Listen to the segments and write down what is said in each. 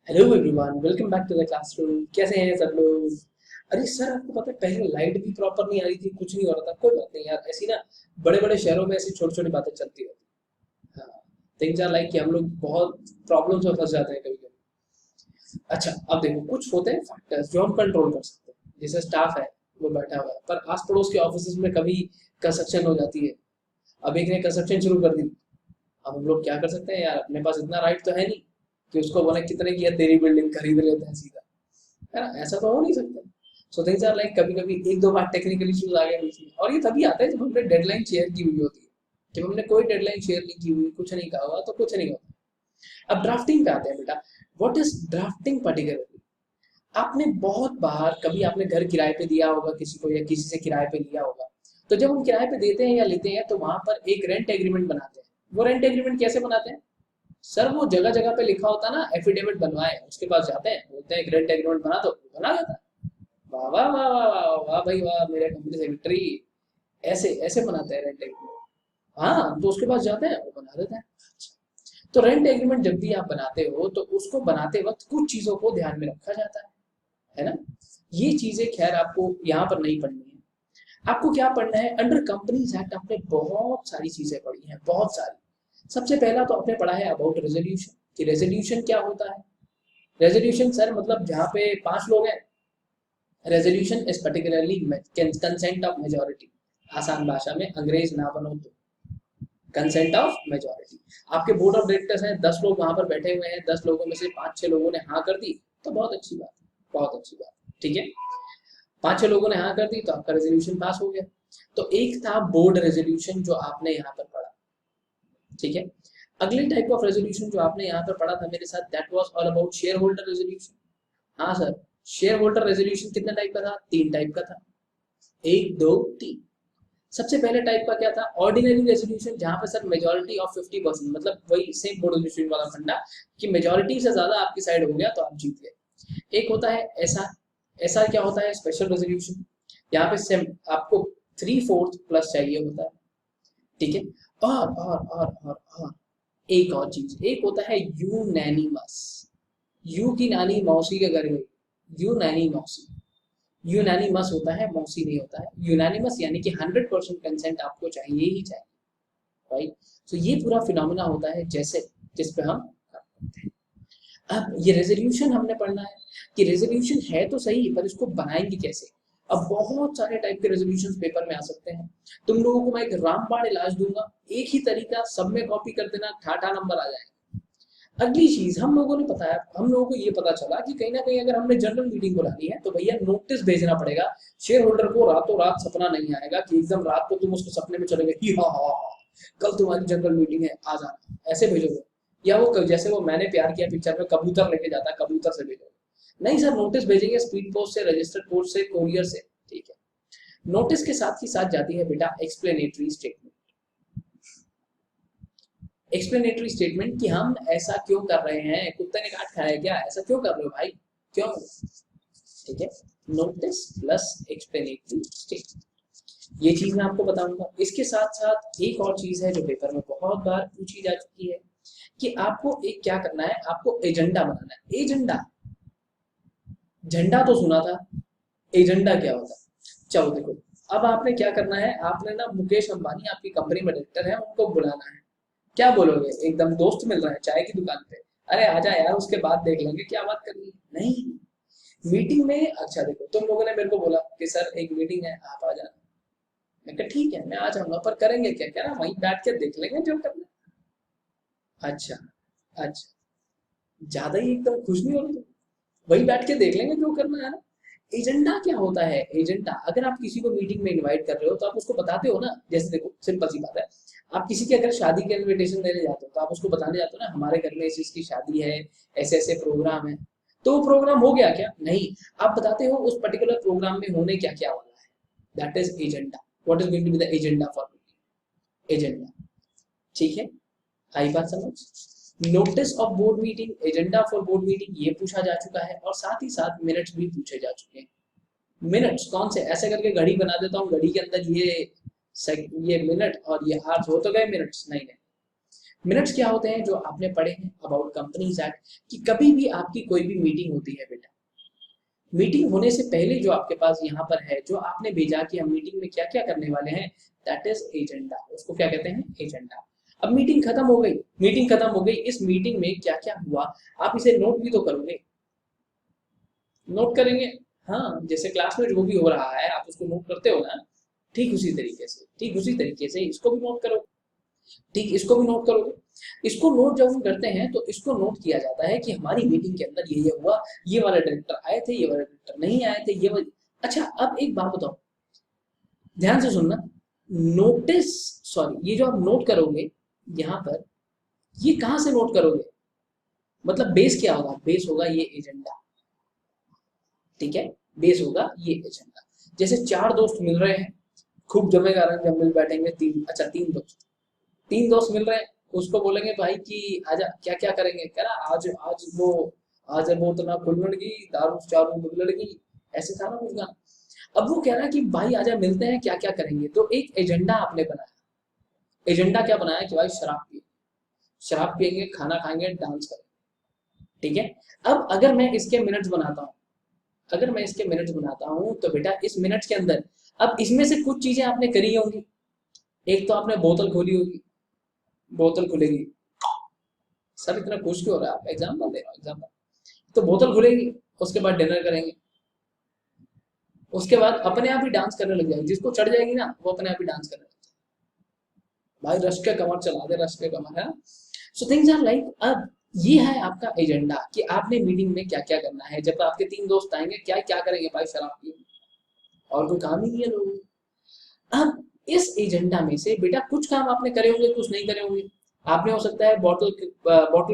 Hello everyone, welcome back to the classroom. कैसे हैं सब लोग? अरे सर, आपको पता है पहले लाइट भी प्रॉपर नहीं आ रही थी, कुछ नहीं हो रहा था। कोई बात नहीं यार, ऐसी ना बड़े बड़े शहरों में ऐसी छोटी छोटी बातें चलती रहती हैं। हाँ, थिंग्स आर लाइक कि हम लोग बहुत प्रॉब्लम्स में फंस जाते हैं कभी कभी। अच्छा, अब देखो, कुछ होते हैं फैक्टर्स जो हम कंट्रोल कर सकते हैं। जैसे स्टाफ है, वो बैठा हुआ है, पर आस पड़ोस के ऑफिस में कभी कंस्ट्रक्शन हो जाती है। अब एक ने कंस्ट्रक्शन शुरू कर दी। अब हम लोग क्या कर सकते हैं यार? अपने पास इतना राइट तो है नहीं कि उसको बोले कितने की है तेरी बिल्डिंग, खरीद लेते हैं सीधा। है ना? ऐसा तो हो नहीं सकता। सो थिंग्स आर लाइक, कभी कभी एक दो बार टेक्निकल इश्यूज आ गए बीच में, और ये तभी आता है जब हमने डेडलाइन शेयर की हुई होती है। जब हमने कोई डेडलाइन शेयर नहीं की हुई, कुछ नहीं कहा हुआ, तो कुछ नहीं होता। अब ड्राफ्टिंग पे आते हैं बेटा। What is drafting particularly? आपने बहुत बार कभी आपने घर किराए पे दिया होगा किसी को, या किसी से किराए पे लिया होगा। तो जब हम किराए पे देते हैं या लेते हैं, तो वहां पर एक रेंट एग्रीमेंट बनाते हैं। वो रेंट एग्रीमेंट कैसे बनाते हैं? सर, वो जगह जगह पे लिखा होता है ना, एफिडेविट बनवाए, उसके पास जाते हैं, बोलते हैं रेंट एग्रीमेंट बना दो, वो बना देता है। वाह वाह वाह वाह वाह वाह भाई वाह, मेरे कंपनी सेक्रेटरी। ऐसे ऐसे बनाते हैं रेंट एग्रीमेंट। हाँ, तो उसके पास जाते हैं, वो बना देता है। तो रेंट एग्रीमेंट जब भी आप बनाते हो, तो उसको बनाते वक्त कुछ चीजों को ध्यान में रखा जाता है ना? ये चीजें खैर आपको यहाँ पर नहीं पढ़नी है। आपको क्या पढ़ना है? अंडर कंपनीज एक्ट आपने बहुत सारी चीजें पढ़ी हैं, बहुत सारी। सबसे पहला तो आपने पढ़ा है अबाउट रेजोल्यूशन, कि रेजोल्यूशन क्या होता है। रेजोल्यूशन सर मतलब जहाँ पे 5 लोग हैं, resolution is particularly consent of majority. आसान भाषा में, अंग्रेज ना बनो तो, कंसेंट ऑफ मेजोरिटी। आपके बोर्ड ऑफ डायरेक्टर्स हैं, 10 लोग वहां पर बैठे हुए हैं, 10 लोगों में से 5-6 लोगों ने हाँ कर दी, तो बहुत अच्छी बात है, बहुत अच्छी बात है, ठीक है। 5-6 लोगों ने हाँ कर दी, तो आपका रेजोल्यूशन पास हो गया। तो एक था बोर्ड रेजोल्यूशन, जो आपने यहाँ पर पढ़ा, ठीक है। अगले टाइप ऑफ रेजोल्यूशन जो आपने यहाँ पर पढ़ा था मेरे साथ, that was all about share holder resolution. हाँ सर, शेयर होल्डर रेजोल्यूशन कितने टाइप का था? 3 टाइप का था। 1, 2, 3। सबसे पहले टाइप का क्या था? ऑर्डिनरी रेजोल्यूशन, जहां पर सर मेजोरिटी ऑफ 50%, मतलब वही सेम बोर्ड रेजोल्यूशन वाला फंडा, कि मेजोरिटी से ज्यादा आपकी साइड हो गया तो आप जीत गए। एक होता है ऐसा। ऐसा क्या होता है? Special resolution. यहाँ पे सेम आपको 3/4 प्लस चाहिए होता है, ठीक है। और एक और चीज, एक होता है यूनैनिमस। यू की नानी मौसी के घर गई, यूनैनिमस। यूनानिमस होता है, मौसी नहीं होता है। यूनानिमस यानी कि 100% कंसेंट आपको चाहिए ही चाहिए, राइट। तो ये पूरा फिनोमिना होता है, जैसे जिस पे हम काम करते हैं। अब ये रेजोल्यूशन हमने पढ़ना है, कि रेजोल्यूशन है तो सही, पर इसको बनाएंगे कैसे। अब बहुत सारे टाइप के रेजोल्यूशन पेपर में आ सकते हैं। तुम लोगों को मैं एक रामबाण इलाज दूंगा, एक ही तरीका, सब में कॉपी कर देना, ठाठा नंबर आ जाएगा। अगली चीज हम लोगों ने बताया, हम लोगों को ये पता चला कि कहीं ना कहीं अगर हमने जनरल मीटिंग बुलानी है, तो भैया नोटिस भेजना पड़ेगा। शेयर होल्डर को रातों रात सपना नहीं आएगा कि एकदम रात को तुम उसको सपने में चले गए कि हाँ हाँ हाँ, कल तुम्हारी जनरल मीटिंग है, आ जाना, ऐसे भेजोगे। या वो जैसे वो मैंने प्यार किया पिक्चर में कबूतर लेके जाता है, कबूतर से भेजोगे। नहीं सर, नोटिस भेजेंगे स्पीड पोस्ट से, रजिस्टर्ड पोस्ट से, कोरियर से, ठीक है। नोटिस के साथ ही साथ जाती है बेटा एक्सप्लेनेटरी स्टेटमेंट। एक्सप्लेनेटरी स्टेटमेंट कि हम ऐसा क्यों कर रहे हैं, कुत्ते ने काट खाया है क्या, ऐसा क्यों कर रहे हो भाई, क्यों, ठीक है। नोटिस प्लस एक्सप्लेनेटरी स्टेटमेंट, ये चीज मैं आपको बताऊंगा। इसके साथ साथ एक और चीज है जो पेपर में बहुत बार पूछी जा चुकी है, कि आपको एक क्या करना है, आपको एजेंडा बनाना है। एजेंडा, झंडा तो सुना था, एजेंडा क्या होता है? चलो देखो, अब आपने क्या करना है, आपने ना मुकेश अंबानी आपकी कंपनी में डायरेक्टर है, उनको बुलाना है। क्या बोलोगे? एकदम दोस्त मिल रहा है चाय की दुकान पे, अरे आजा यार, उसके बाद देख लेंगे क्या बात करनी है। नहीं, मीटिंग में, अच्छा देखो, तुम लोगों ने मेरे को बोला कि सर एक मीटिंग है, आप आ जाना। मैं कहा ठीक है, मैं आ जाऊंगा, पर करेंगे क्या? क्या ना, वहीं बैठ के देख लेंगे जो करना है। अच्छा, अच्छा, ज्यादा ही एकदम खुश नहीं हो रहे तुम? वही बैठ के देख लेंगे जो करना है ना। एजेंडा क्या होता है? एजेंडा, अगर आप किसी को मीटिंग में इनवाइट कर रहे हो, तो आप उसको बताते हो ना। जैसे देखो, सिंपल सी बात है, आप किसी की अगर शादी के इनविटेशन देने जाते हो, तो आप उसको बताने जाते हो ना, हमारे घर में इस चीज की शादी है, ऐसे ऐसे प्रोग्राम है। तो वो प्रोग्राम हो गया क्या? नहीं, आप बताते हो उस पर्टिकुलर प्रोग्राम में होने क्या क्या वाला है। That is agenda. What is going to be the agenda for agenda, ठीक है। आई बात समझ? Notice of board meeting, agenda for board meeting, ये पूछा जा चुका है, और साथ ही साथ मिनट्स भी पूछे जा चुके हैं। मिनट्स कौन से? ऐसे करके घड़ी बना देता हूँ, घड़ी के अंदर ये मिनट और ये आवर्स हो तो गए मिनट्स? नहीं नहीं, मिनट्स क्या होते हैं जो आपने पढ़े हैं अबाउट कंपनीज एक्ट कि कभी भी आपकी कोई भी मीटिंग होती है बेटा, मीटिंग होने से पहले जो आपके पास यहाँ पर है जो आपने भेजा कि हम मीटिंग में क्या क्या करने वाले हैं, दैट इज एजेंडा। उसको क्या कहते हैं, एजेंडा। अब मीटिंग खत्म हो गई, मीटिंग खत्म हो गई, इस मीटिंग में क्या क्या हुआ आप इसे नोट भी तो करोगे, नोट करेंगे। हाँ, जैसे क्लास में जो भी हो रहा है आप उसको नोट करते हो ना, ठीक उसी तरीके से, ठीक उसी तरीके से इसको भी नोट करो, ठीक इसको भी नोट करोगे। इसको नोट जब हम करते हैं तो इसको नोट किया जाता है कि हमारी मीटिंग के अंदर ये हुआ, ये वाले डायरेक्टर आए थे, ये वाले डायरेक्टर नहीं आए थे, ये वाले। अच्छा अब एक बात बताओ, ध्यान से सुनना, नोटिस, सॉरी, ये जो आप नोट करोगे यहाँ पर, ये कहाँ से नोट करोगे, मतलब बेस क्या होगा, बेस होगा ये एजेंडा, ठीक है, बेस होगा ये एजेंडा। जैसे चार दोस्त मिल रहे हैं, खूब जमेगा रंग जब मिल बैठेंगे, तीन, अच्छा तीन दोस्त मिल रहे हैं, उसको बोलेंगे भाई कि आजा क्या क्या करेंगे, कह रहा आज आज वो, आज वो उतना खुल्लड़ की दारू चारू बिगड़ गई, ऐसे था ना कुछ गाना। अब वो कह रहा है कि भाई आजा मिलते हैं क्या क्या करेंगे, तो एक एजेंडा आपने बनाया, एजेंडा क्या बनाया कि भाई शराब पिए, शराब पियेंगे, खाना खाएंगे, डांस करेंगे, ठीक है। अब अगर मैं इसके मिनट्स बनाता हूँ, अगर मैं इसके मिनट्स बनाता हूँ तो बेटा इस मिनट्स के अंदर अब इसमें से कुछ चीजें आपने करी होंगी, एक तो आपने बोतल खोली होगी, बोतल खुलेगी, सर इतना खुश क्यों हो रहा है, आप एग्जाम्पल दे रहा हूँ, एग्जाम्पल, तो बोतल खुलेगी, उसके बाद डिनर करेंगे, उसके बाद अपने आप ही डांस करने लग जाएगी, जिसको चढ़ जाएगी ना वो अपने आप ही डांस करने लग जाएगी, भाई रश के कमर चला दे, रश के कमर है। सो थिंग्स आर लाइक, अब ये है आपका एजेंडा कि आपने मीटिंग में क्या क्या करना है, जब आपके तीन दोस्त आएंगे क्या क्या करेंगे, भाई शराब पिए, और कोई काम ही नहीं है लोगों को। अब इस एजेंडा में से बेटा कुछ काम आपने करे होंगे, कुछ नहीं करे होंगे। आपने हो सकता है बॉटल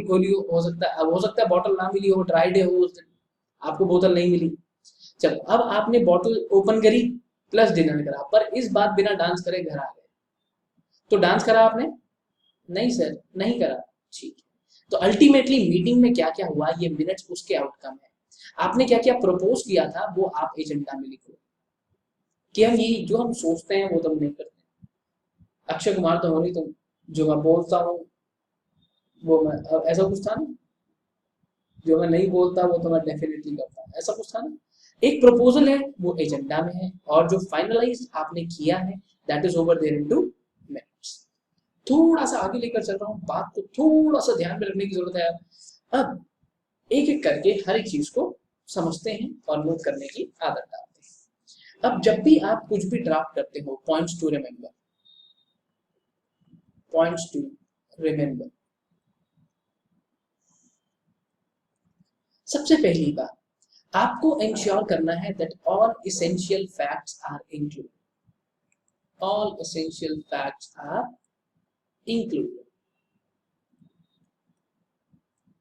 खोली हो सकता है बॉटल ना मिली हो, ड्राई डे हो उस दिन, आपको बोतल नहीं मिली। चलो अब आपने बॉटल ओपन करी प्लस डिनर करा, पर इस बात बिना डांस करे घर आ गए, तो डांस करा आपने, नहीं सर नहीं करा, ठीक है। तो अल्टीमेटली मीटिंग में क्या क्या हुआ ये मिनट्स उसके आउटकम है, आपने क्या क्या प्रपोज किया था वो आप एजेंडा में लिखो, कि हम ये जो हम सोचते हैं वो तो हम नहीं करते। अक्षय कुमार तो हो नहीं तुम, जो मैं बोलता हूँ वो मैं, ऐसा कुछ था ना, जो मैं नहीं बोलता वो तो मैं डेफिनेटली करता हूँ, ऐसा कुछ था ना। एक प्रपोजल है वो एजेंडा में है, और जो फाइनलाइज आपने किया है that is over there into minutes. थोड़ा सा आगे लेकर चल रहा हूँ बात को, थोड़ा सा ध्यान में रखने की जरूरत है यार। अब एक एक करके हर एक चीज को समझते हैं और नोट करने की आदत डालते हैं। अब जब भी आप कुछ भी ड्राफ्ट करते हो, points to remember, points to remember, सबसे पहली बात आपको इंश्योर करना है that all essential facts are included, all essential facts are included.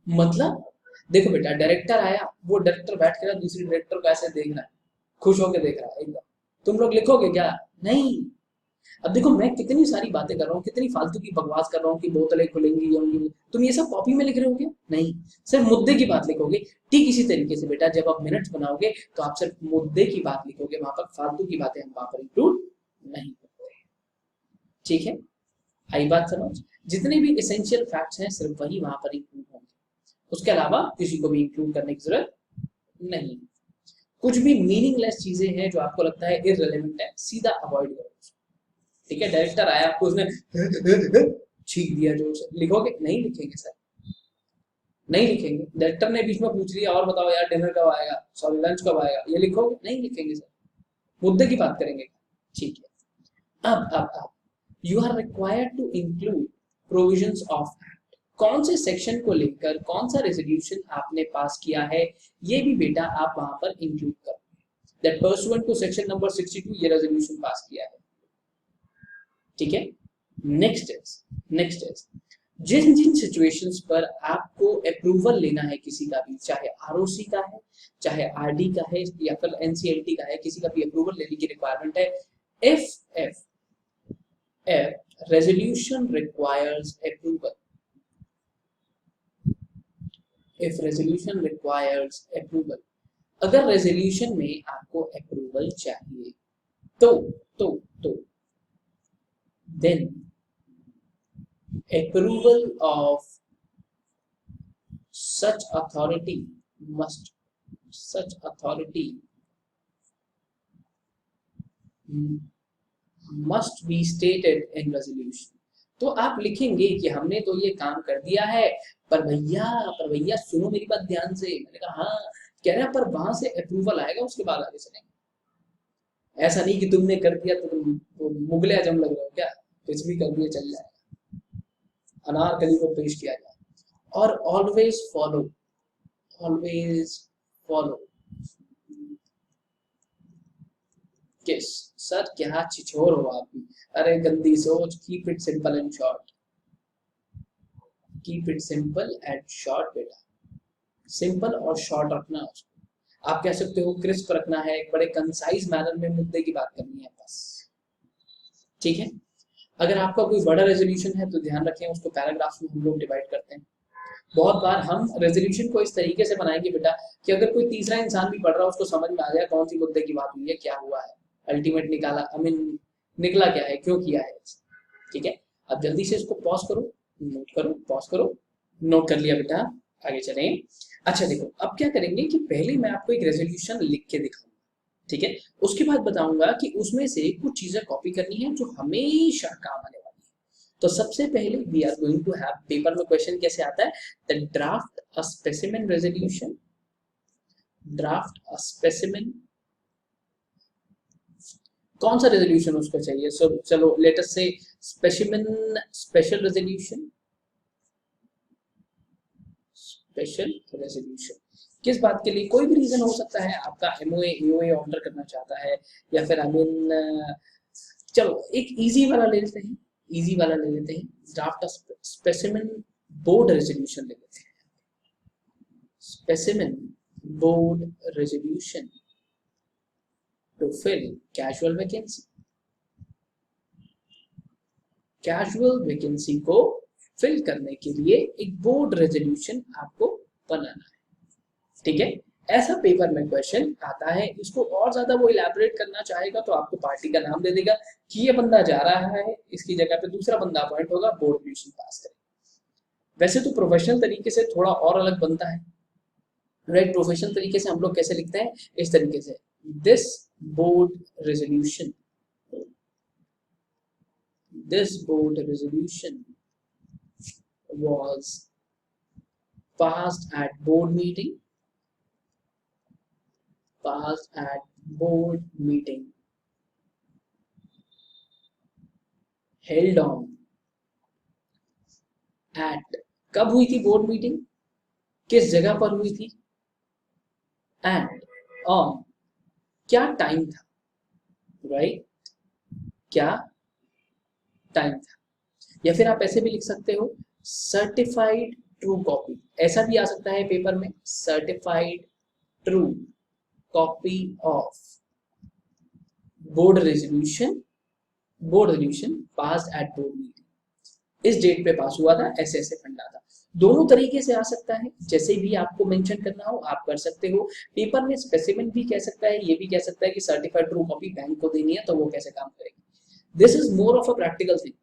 मतलब देखो बेटा, डायरेक्टर आया, वो डायरेक्टर बैठ कर दूसरी डायरेक्टर को ऐसे देख रहा है, खुश होकर देख रहा है एकदम, तुम लोग लिखोगे क्या, नहीं। अब देखो मैं कितनी सारी बातें कर रहा हूँ, कितनी फालतू की बकवास कर रहा हूँ कि बोतलें खुलेंगी ये होंगी, तुम ये सब कॉपी में लिख रहे हो क्या, नहीं, सिर्फ मुद्दे की बात लिखोगे। ठीक इसी तरीके से बेटा जब आप मिनट्स बनाओगे तो आप सिर्फ मुद्दे की बात लिखोगे, वहां पर फालतू की बातें हम वहां पर इंक्लूड नहीं करते, ठीक है। आई बात समझ, जितने भी एसेंशियल फैक्ट्स हैं सिर्फ वही वहां पर इंक्लूड होंगे, उसके अलावा किसी को भी इंक्लूड करने की जरूरत नहीं। कुछ भी मीनिंगलेस चीजें हैं जो आपको लगता है इररिलेवेंट है, सीधा अवॉइड करो, ठीक है। डायरेक्टर आया आपको उसने छींक दिया जोर से, लिखोगे नहीं, लिखेंगे सर, नहीं लिखेंगे। डायरेक्टर ने बीच में पूछ लिया और बताओ यार डिनर कब आएगा, सॉरी लंच कब आएगा, ये लिखोगे नहीं, लिखेंगे सर, मुद्दे की बात करेंगे, ठीक है। अब you are required to include provisions of act, कौन से सेक्शन को लेकर कौन सा रेजोल्यूशन आपने पास किया है ये भी बेटा आप वहां पर इंक्लूड करो, that pursuant to section number 62 ये रेजोल्यूशन पास किया है, ठीक है। नेक्स्ट इज जिन जिन सिचुएशंस पर आपको अप्रूवल लेना है किसी का भी, चाहे आरओसी का है, चाहे आरडी का है, या फिर एनसीएलटी का है, किसी का भी अप्रूवल लेने की रिक्वायरमेंट है, if resolution requires approval, if resolution requires approval, अगर रेजोल्यूशन में आपको अप्रूवल चाहिए तो तो then approval of such authority must such authority must be stated in resolution। तो आप लिखेंगे कि हमने तो ये काम कर दिया है, पर भैया सुनो मेरी बात ध्यान से। मैंने कहा हाँ। कह रहा पर वहां से अप्रूवल आएगा, उसके बाद आगे चलेंगे। ऐसा नहीं कि तुमने कर दिया तो तुम तो मुगले आजम लग रहे हो क्या, कुछ भी कर दिया चल जाएगा। अनारकली को पेश किया जाए। और ऑलवेज फॉलो किस। सर क्या छिछोर हो आप भी। अरे गंदी सोच, keep it simple and short, keep it simple and short बेटा। सिंपल और शॉर्ट रखना है उसको। आप कह सकते हो क्रिस्प रखना है, एक बड़े कंसाइज मैनर में मुद्दे की बात करनी है बस, ठीक है। अगर आपका कोई बड़ा रेजोल्यूशन है तो ध्यान रखें उसको पैराग्राफ्स में हम लोग डिवाइड करते हैं। बहुत बार हम रेजोल्यूशन को इस तरीके से बनाएंगे बेटा कि अगर कोई तीसरा इंसान भी पढ़ रहा है उसको समझ में आ जाए कौन सी मुद्दे की बात हुई है, क्या हुआ है, अल्टीमेट निकाला निकला क्या है, क्यों किया है, ठीक है। अब जल्दी से इसको पॉज करो, नोट करो, पॉज करो, नोट कर लिया बेटा, आगे चलें। अच्छा देखो अब क्या करेंगे कि पहले मैं आपको एक रेजोल्यूशन लिख के दिखाऊंगा, ठीक है। उसके बाद बताऊंगा कि उसमें से कुछ चीजें कॉपी करनी है जो हमेशा काम आने वाली है। तो सबसे पहले we are going to have, paper में क्वेश्चन कैसे आता है, the draft a specimen resolution, draft a specimen. कौन सा रेजोल्यूशन उसको चाहिए, सो चलो लेट अस से specimen special resolution, special resolution. किस बात के लिए, कोई भी रीजन हो सकता है, आपका एमओए ईओए ऑर्डर करना चाहता है, या फिर चलो एक इजी वाला ले लेते हैं, इजी वाला ले लेते हैं, ड्राफ्ट स्पेसिमेन बोर्ड रेजोल्यूशन ले लेते हैं, specimen board resolution to fill casual vacancy. Casual vacancy को फिल करने के लिए एक बोर्ड रेजोल्यूशन आपको बनाना है, ठीक है। ऐसा पेपर में क्वेश्चन आता है, इसको और ज्यादा वो इलैबोरेट करना चाहेगा तो आपको पार्टी का नाम दे देगा कि ये बंदा जा रहा है, इसकी जगह पे दूसरा बंदा अपॉइंट होगा, बोर्ड रेजोल्यूशन पास करेगा। वैसे तो प्रोफेशनल तरीके से थोड़ा और अलग बनता है, राइट। प्रोफेशनल तरीके से हम लोग कैसे लिखते हैं, इस तरीके से, this board resolution, this board resolution was passed at board meeting, passed at board meeting held on at, कब हुई थी बोर्ड मीटिंग, किस जगह पर हुई थी, एंड ऑन, क्या टाइम था, राइट, क्या टाइम था। या फिर आप ऐसे भी लिख सकते हो सर्टिफाइड ट्रू कॉपी, ऐसा भी आ सकता है पेपर में, certified true copy of board resolution passed at board meeting, इस डेट पे पास हुआ था, ऐसे ऐसे फंडा था। दोनों तरीके से आ सकता है, जैसे भी आपको मेंशन करना हो आप कर सकते हो। पेपर में स्पेसिमेन भी कह सकता है, ये भी कह सकता है कि सर्टिफाइड ट्रू कॉपी बैंक को देनी है तो वो कैसे काम करेगी। This is more of a practical thing,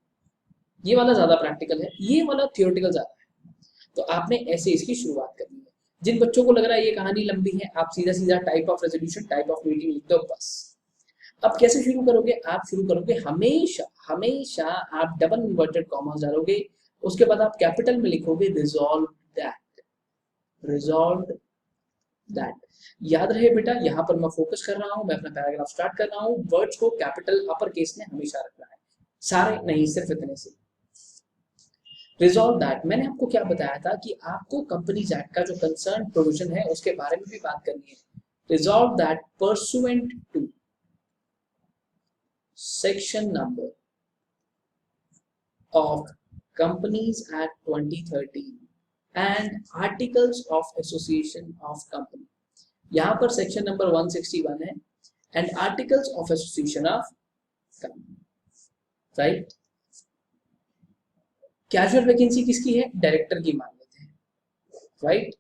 ये वाला ज्यादा प्रैक्टिकल है, ये वाला थियोरेटिकल ज्यादा है। तो आपने ऐसे इसकी शुरुआत करनी है। जिन बच्चों को लग रहा है ये कहानी लंबी है, आप सीधा सीधा type of resolution, type of meeting लिख दो बस। अब कैसे शुरू करोगे, आप शुरू करोगे हमेशा हमेशा आप डबल इन्वर्टेड कॉमास डालोगे, उसके बाद आप कैपिटल में लिखोगे रिजॉल्व दैट, रिजॉल्व दैट। याद रहे बेटा, यहाँ पर मैं फोकस कर रहा हूँ, मैं अपना पैराग्राफ स्टार्ट कर रहा हूँ, वर्ड्स को कैपिटल अपर केस में हमेशा रखना है, सारे नहीं, सिर्फ इतने से। रिजॉल्व दैट, मैंने आपको क्या बताया था कि आपको कंपनीज एक्ट का जो कंसर्न प्रोविजन है उसके बारे में भी बात करनी है। Resolve that pursuant to section number of companies act 2013 and articles of association of company, यहां पर सेक्शन नंबर 161 है, and articles of association of company, right. Casual vacancy किसकी है, डायरेक्टर की मान लेते हैं, राइट।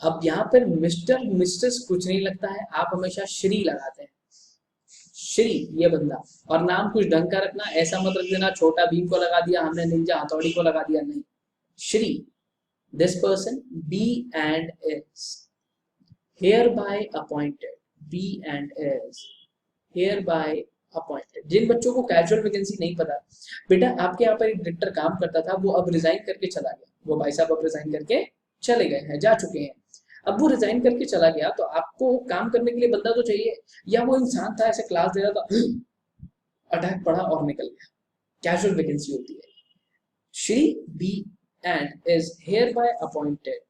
अब यहाँ पर मिस्टर मिस्टेस कुछ नहीं लगता है, आप हमेशा श्री लगाते हैं, श्री ये बंदा, और नाम कुछ ढंग का रखना, ऐसा मत रख देना छोटा भीम को लगा दिया हमने, निंजा हथौड़ी को लगा दिया, नहीं। Shri, this person B and is hereby appointed, B and is hereby appointed. जिन बच्चों को कैजुअल वैकेंसी नहीं पता, बेटा आपके यहाँ पर एक डायरेक्टर काम करता था, वो अब रिजाइन करके चला गया, वो भाई साहब अब रिजाइन करके चले गए हैं, जा चुके हैं। अब वो रिजाइन करके चला गया तो आपको काम करने के लिए बंदा तो चाहिए, या वो इंसान था ऐसे क्लास दे रहा था, अटैक पड़ा और निकल गया, कैजुअल वैकेंसी होती है। Shri B and is hereby appointed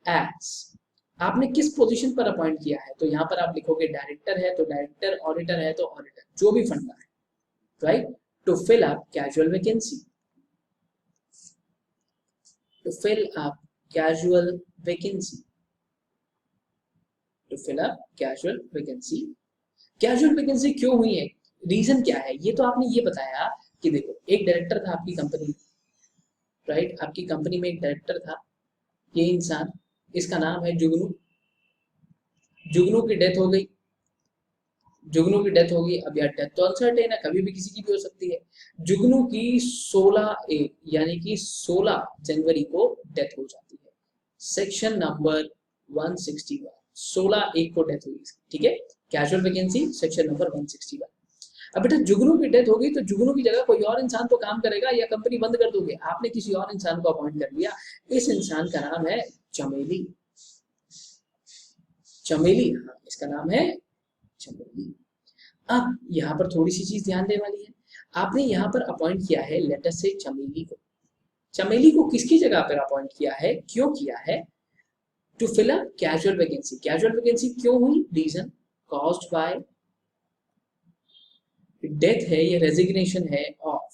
as, आपने किस पोजीशन पर अपॉइंट किया है, तो यहाँ पर आप लिखोगे डायरेक्टर है तो डायरेक्टर, ऑडिटर है तो ऑडिटर, जो भी फंडा है, right, to fill up casual vacancy, to fill up casual vacancy, to fill up casual vacancy. Casual vacancy क्यों हुई है, रीजन क्या है, ये तो आपने ये बताया कि देखो एक डायरेक्टर था आपकी कंपनी, राइट, आपकी कंपनी में एक डायरेक्टर था, ये इंसान, इसका नाम है जुगनू, जुगनू की डेथ हो गई, जुगनू की डेथ होगी, अब यार डेथ तो अनसर्टेन है, कभी भी किसी की भी हो सकती है। जुगनू की 16/1 यानी कि 16 जनवरी को डेथ हो जाती है, सेक्शन नंबर 161, 16/1 को डेथ हुई, ठीक है, कैजुअल वैकेंसी सेक्शन नंबर 161। अब बेटा जुगनू की डेथ हो गई तो जुगनू की जगह कोई और इंसान तो काम करेगा या कंपनी बंद कर दोगे, आपने किसी और इंसान को अपॉइंट कर लिया, इस इंसान का नाम है चमेली, चमेली, हाँ इसका नाम है चमेली। अब यहाँ पर थोड़ी सी चीज ध्यान देने वाली है, आपने यहाँ पर अपॉइंट किया है लेटर से चमेली को, चमेली को किसकी जगह पर अपॉइंट किया है, क्यों किया है, to fill up casual vacancy. Casual vacancy क्यों हुई, रीजन कॉज्ड बाय डेथ है या रेजिग्नेशन है ऑफ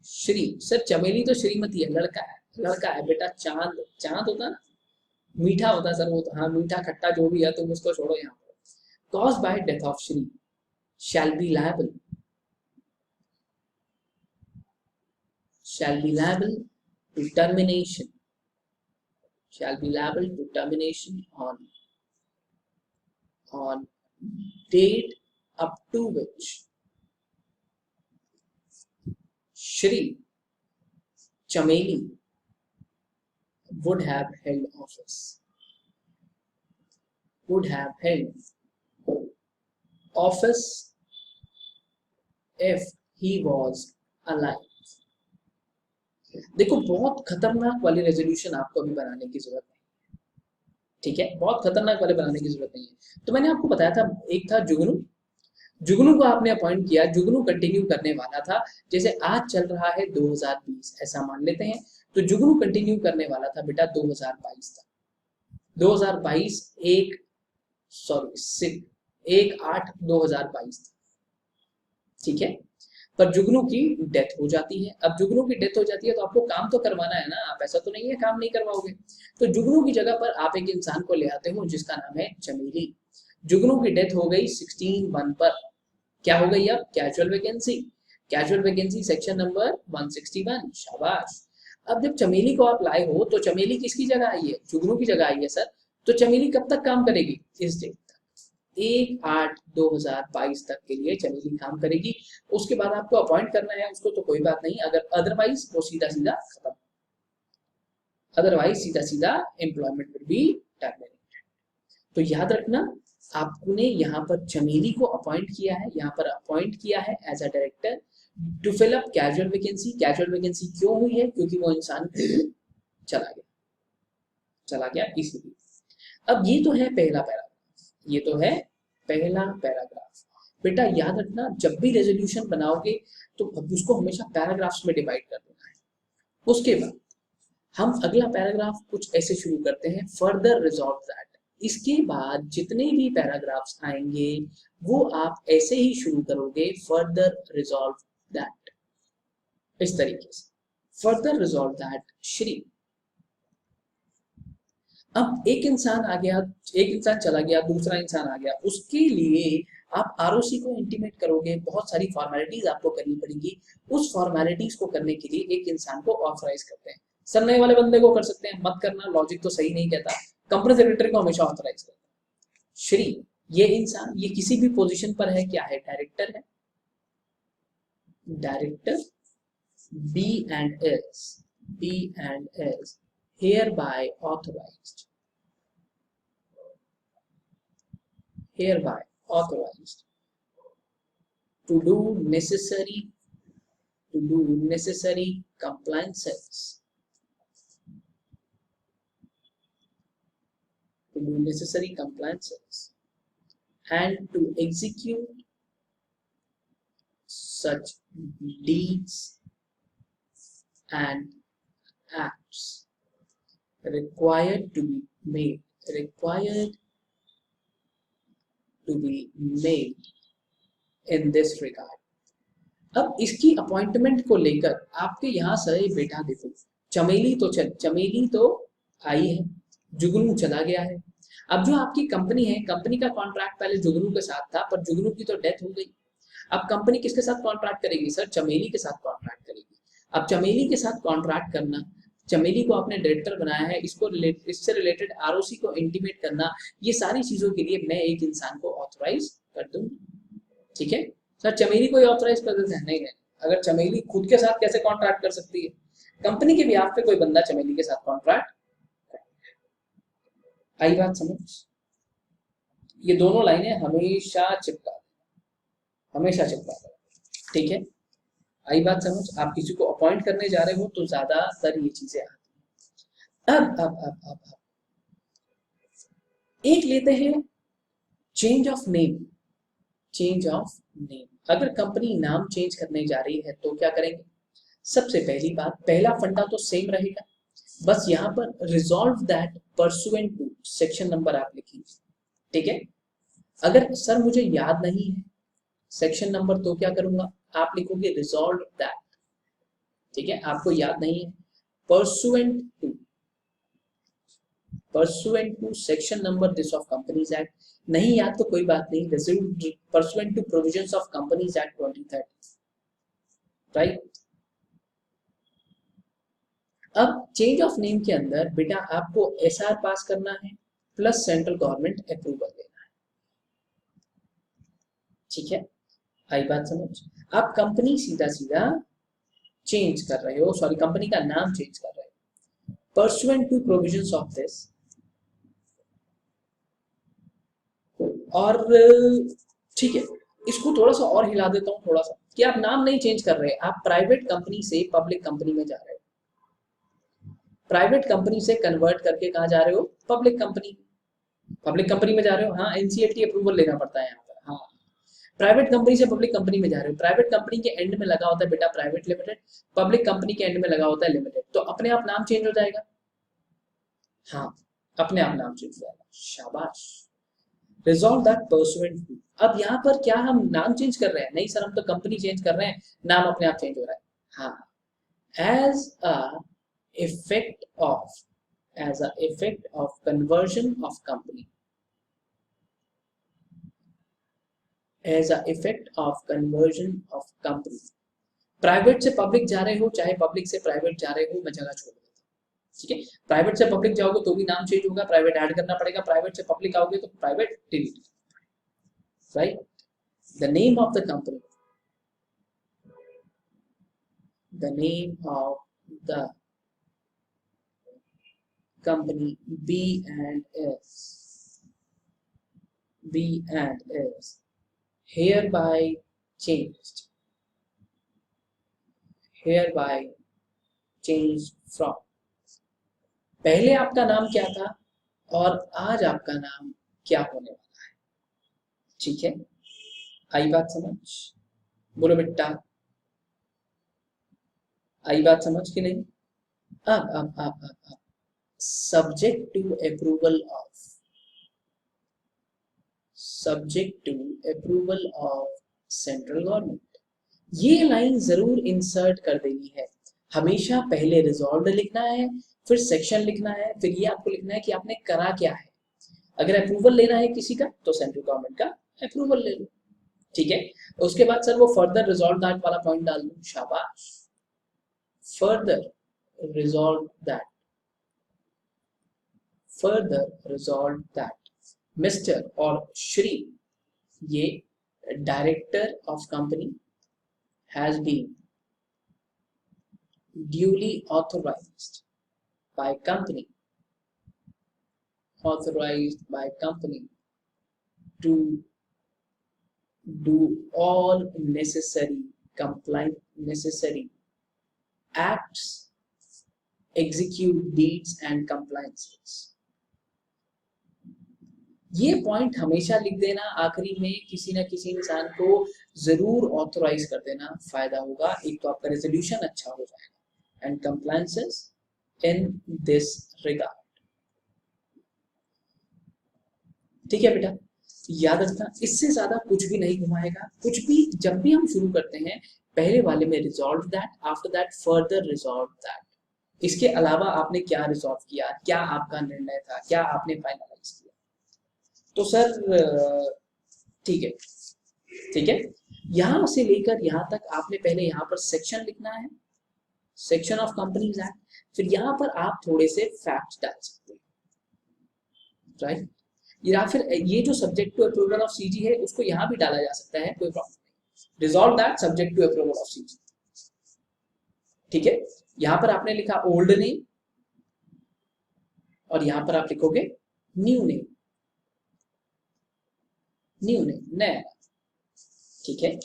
श्री, सर चमेली तो श्रीमती है, लड़का है, लड़का है बेटा, चांद, चांद होता ना, मीठा होता सर वो तो, हाँ मीठा खट्टा जो भी है तुम उसको छोड़ो यहाँ पर, caused by death of Shri shall be liable, shall be liable to termination, shall be liable to termination on date up to which Shri Chameli would have held office, would have held office if he was alive। देखो बहुत खतरनाक वाली resolution आपको अभी बनाने की जरूरत नहीं है, ठीक है, बहुत खतरनाक वाले बनाने की जरूरत नहीं है। तो मैंने आपको बताया था एक था जुगनू, जुगनू को आपने अपॉइंट किया, जुगनू कंटिन्यू करने वाला था, जैसे आज चल रहा है 2020 ऐसा मान लेते हैं, तो जुगनू कंटिन्यू करने वाला था बेटा 2022 तक, 2022 1/8/2022 तक, ठीक है, पर जुगनू की डेथ हो जाती है। अब जुगनू की डेथ हो जाती है तो आपको काम तो करवाना है ना, आप ऐसा तो नहीं है काम नहीं करवाओगे, तो जुगनू की जगह पर आप एक इंसान को ले आते हो जिसका नाम है चमेली। जुगनू की डेथ हो गई 16/1 पर, क्या हो गई अब, casual vacancy, casual vacancy section number 161, शाबाश। अब जब चमेली को आप लाए हो तो चमेली किसकी जगह आई है, जुगनू की जगह आई है सर, तो चमेली कब तक काम करेगी, इस डेट तक, 1/8/2022 तक के लिए चमेली काम करेगी। उसके बाद आपको अपॉइंट करना है उसको तो कोई बात नहीं, अगर अदरवाइज वो सीधा सीधा खत्म, अदरवाइज सीधा सीधा एम्प्लॉयमेंट विल बी टर्मिनेटेड। तो याद रखना आपने यहाँ पर चमेली को अपॉइंट किया है, यहाँ पर अपॉइंट किया है as a director to fill up casual vacancy. Casual vacancy क्यों हुई है, क्योंकि वो इंसान चला गया इसलिए। अब ये तो है पहला पैराग्राफ, ये तो है पहला पैराग्राफ। बेटा याद रखना जब भी रेजोल्यूशन बनाओगे तो उसको हमेशा पैराग्राफ्स में डिवाइड कर देना है। उसके बाद हम अगला पैराग्राफ कुछ ऐसे शुरू करते हैं, फर्दर रिजॉल्व दैट। इसके बाद जितने भी पैराग्राफ्स आएंगे वो आप ऐसे ही शुरू करोगे, फर्दर रिजॉल्व दैट, इस तरीके से, फर्दर रिजॉल्व दैट श्री। अब एक इंसान आ गया, एक इंसान चला गया, दूसरा इंसान आ गया, उसके लिए आप आरओसी को इंटीमेट करोगे, बहुत सारी फॉर्मेलिटीज आपको करनी पड़ेगी। उस फॉर्मेलिटीज को करने के लिए एक इंसान को ऑथराइज करते हैं, सर नए वाले बंदे को कर सकते हैं, मत करना, लॉजिक तो सही नहीं कहता, कंपनी सेक्रेटरी को हमेशा ऑथराइज करते हैं। श्री ये इंसान ये किसी भी पोजीशन पर है, क्या है, डायरेक्टर है, director B and S, B and S hereby authorized, hereby authorized to do necessary, to do necessary compliances, to do necessary compliances and to execute such deeds and acts required to be made, required to be made in this regard. अब इसकी appointment को लेकर आपके यहाँ से बेटा देखो, चमेली तो आई है, जुगनू चला गया है। अब जो आपकी कंपनी है, कंपनी का कॉन्ट्रैक्ट पहले जुगनू के साथ था, पर जुगनू की तो डेथ हो गई। अब कंपनी किसके साथ कॉन्ट्रैक्ट करेगी सर? चमेली के साथ कॉन्ट्रैक्ट करेगी। अब चमेली के साथ कॉन्ट्रैक्ट करना, चमेली को आपने डायरेक्टर बनाया है, इससे रिलेटेड आरओसी को इंटीमेट करना, ये सारी चीजों के लिए मैं एक इंसान को ऑथराइज कर दूंगा। ठीक है सर, चमेली को ऑथराइज कर देते हैं? नहीं नहीं, अगर चमेली खुद के साथ कैसे कॉन्ट्रैक्ट कर सकती है? कंपनी के बिहाफ पे कोई बंदा चमेली के साथ कॉन्ट्रैक्ट। आई बात समझ? ये दोनों लाइनें हमेशा चिपका, हमेशा चिपका। ठीक है, आई बात समझ? आप किसी को अपॉइंट करने जा रहे हो तो ज्यादातर ये चीजें आती हैं। अब एक लेते हैं change of name. Change of name, अगर कंपनी नाम चेंज करने जा रही है तो क्या करेंगे? सबसे पहली बात, पहला फंडा तो सेम रहेगा, बस यहाँ पर resolve that pursuant to section number आप लिखिए। ठीक है, अगर सर मुझे याद नहीं है सेक्शन नंबर तो क्या करूंगा? आप लिखोगे रिजॉल्व दैट। ठीक है, आपको याद नहीं है, pursuant to section number this of companies act. नहीं याद तो कोई बात नहीं, pursuant to provisions of companies act 2013, right. अब चेंज ऑफ नेम के अंदर बेटा आपको एसआर पास करना है प्लस सेंट्रल गवर्नमेंट अप्रूवल लेना है। ठीक है, आई बात समझ? आप कंपनी सीधा चेंज कर रहे हो, सॉरी कंपनी का नाम चेंज कर रहे हो pursuant to provisions of this. और ठीक है, इसको थोड़ा सा और हिला देता हूँ थोड़ा सा, कि आप नाम नहीं चेंज कर रहे, आप प्राइवेट कंपनी से पब्लिक कंपनी में जा रहे हो, प्राइवेट कंपनी से कन्वर्ट करके कहाँ जा रहे हो? पब्लिक कंपनी में जा रहे हो। हाँ, एनसीएलटी अप्रूवल लेना पड़ता है यहाँ पर। हाँ, प्राइवेट कंपनी से पब्लिक कंपनी में जा रहे हो, प्राइवेट कंपनी के एंड में लगा होता है बेटा प्राइवेट लिमिटेड, पब्लिक कंपनी के एंड में लगा होता है लिमिटेड, तो अपने आप नाम चेंज हो जाएगा। हाँ, अपने आप नाम चेंज हो जाएगा, शाबाश। रिजॉल्व दैट परसुएंट टू, अब यहाँ पर क्या हम नाम चेंज कर रहे हैं? नहीं सर, हम तो कंपनी चेंज कर रहे हैं, नाम अपने आप चेंज हो रहा है। हाँ, as a effect of conversion of company, as a effect of conversion of company, private से पब्लिक जा रहे हो चाहे पब्लिक से प्राइवेट जा रहे हो, मैं जगह छोड़ देता हूँ। ठीक है, प्राइवेट से पब्लिक जाओगे तो भी नाम चेंज होगा, प्राइवेट ऐड करना पड़ेगा, प्राइवेट से पब्लिक आओगे तो private delete, right. The name of the company, the name of the company B and S hereby changed from, पहले आपका नाम क्या था और आज आपका नाम क्या होने वाला है। ठीक है, आई बात समझ? बोलो बेटा, आई बात समझ कि नहीं? अब subject to approval of central government, ये लाइन जरूर इंसर्ट कर देनी है। हमेशा पहले रिजॉल्व लिखना है, फिर सेक्शन लिखना है, फिर ये आपको लिखना है कि आपने करा क्या है। अगर अप्रूवल लेना है किसी का तो सेंट्रल गवर्नमेंट का अप्रूवल ले लो। ठीक है, उसके बाद सर वो फर्दर रिजॉल्व दैट वाला पॉइंट डाल दो, शाबाश। फर्दर रिजॉल्व दैट, मिस्टर और श्री, ये director of company, has been duly authorized by company to do all necessary acts, execute deeds and compliances. ये पॉइंट हमेशा लिख देना, आखिरी में किसी ना किसी इंसान को जरूर ऑथोराइज कर देना, फायदा होगा। एक तो आपका रेजोल्यूशन अच्छा हो जाएगा and compliances in this regard. ठीक है बेटा, याद रखना, इससे ज्यादा कुछ भी नहीं घुमाएगा। कुछ भी जब भी हम शुरू करते हैं पहले वाले में resolve that, after that further resolve that. इसके अलावा आपने क्या रिजॉल्व किया, क्या आपका निर्णय था, क्या आपने फाइनलाइज किया। तो सर ठीक है, ठीक है, यहां से लेकर यहां तक आपने पहले यहां पर सेक्शन लिखना है, सेक्शन ऑफ कंपनीज एक्ट, फिर यहां पर आप थोड़े से फैक्ट्स डाल सकते हैं, राइट। या फिर ये जो subject to approval of CG है उसको यहां भी डाला जा सकता है, कोई प्रॉब्लम नहीं। Resolve that subject to approval of CG, ठीक है। यहां पर आपने लिखा ओल्ड नेम और यहां पर आप लिखोगे न्यू नेम, न्यू नेम, नया, ठीक है।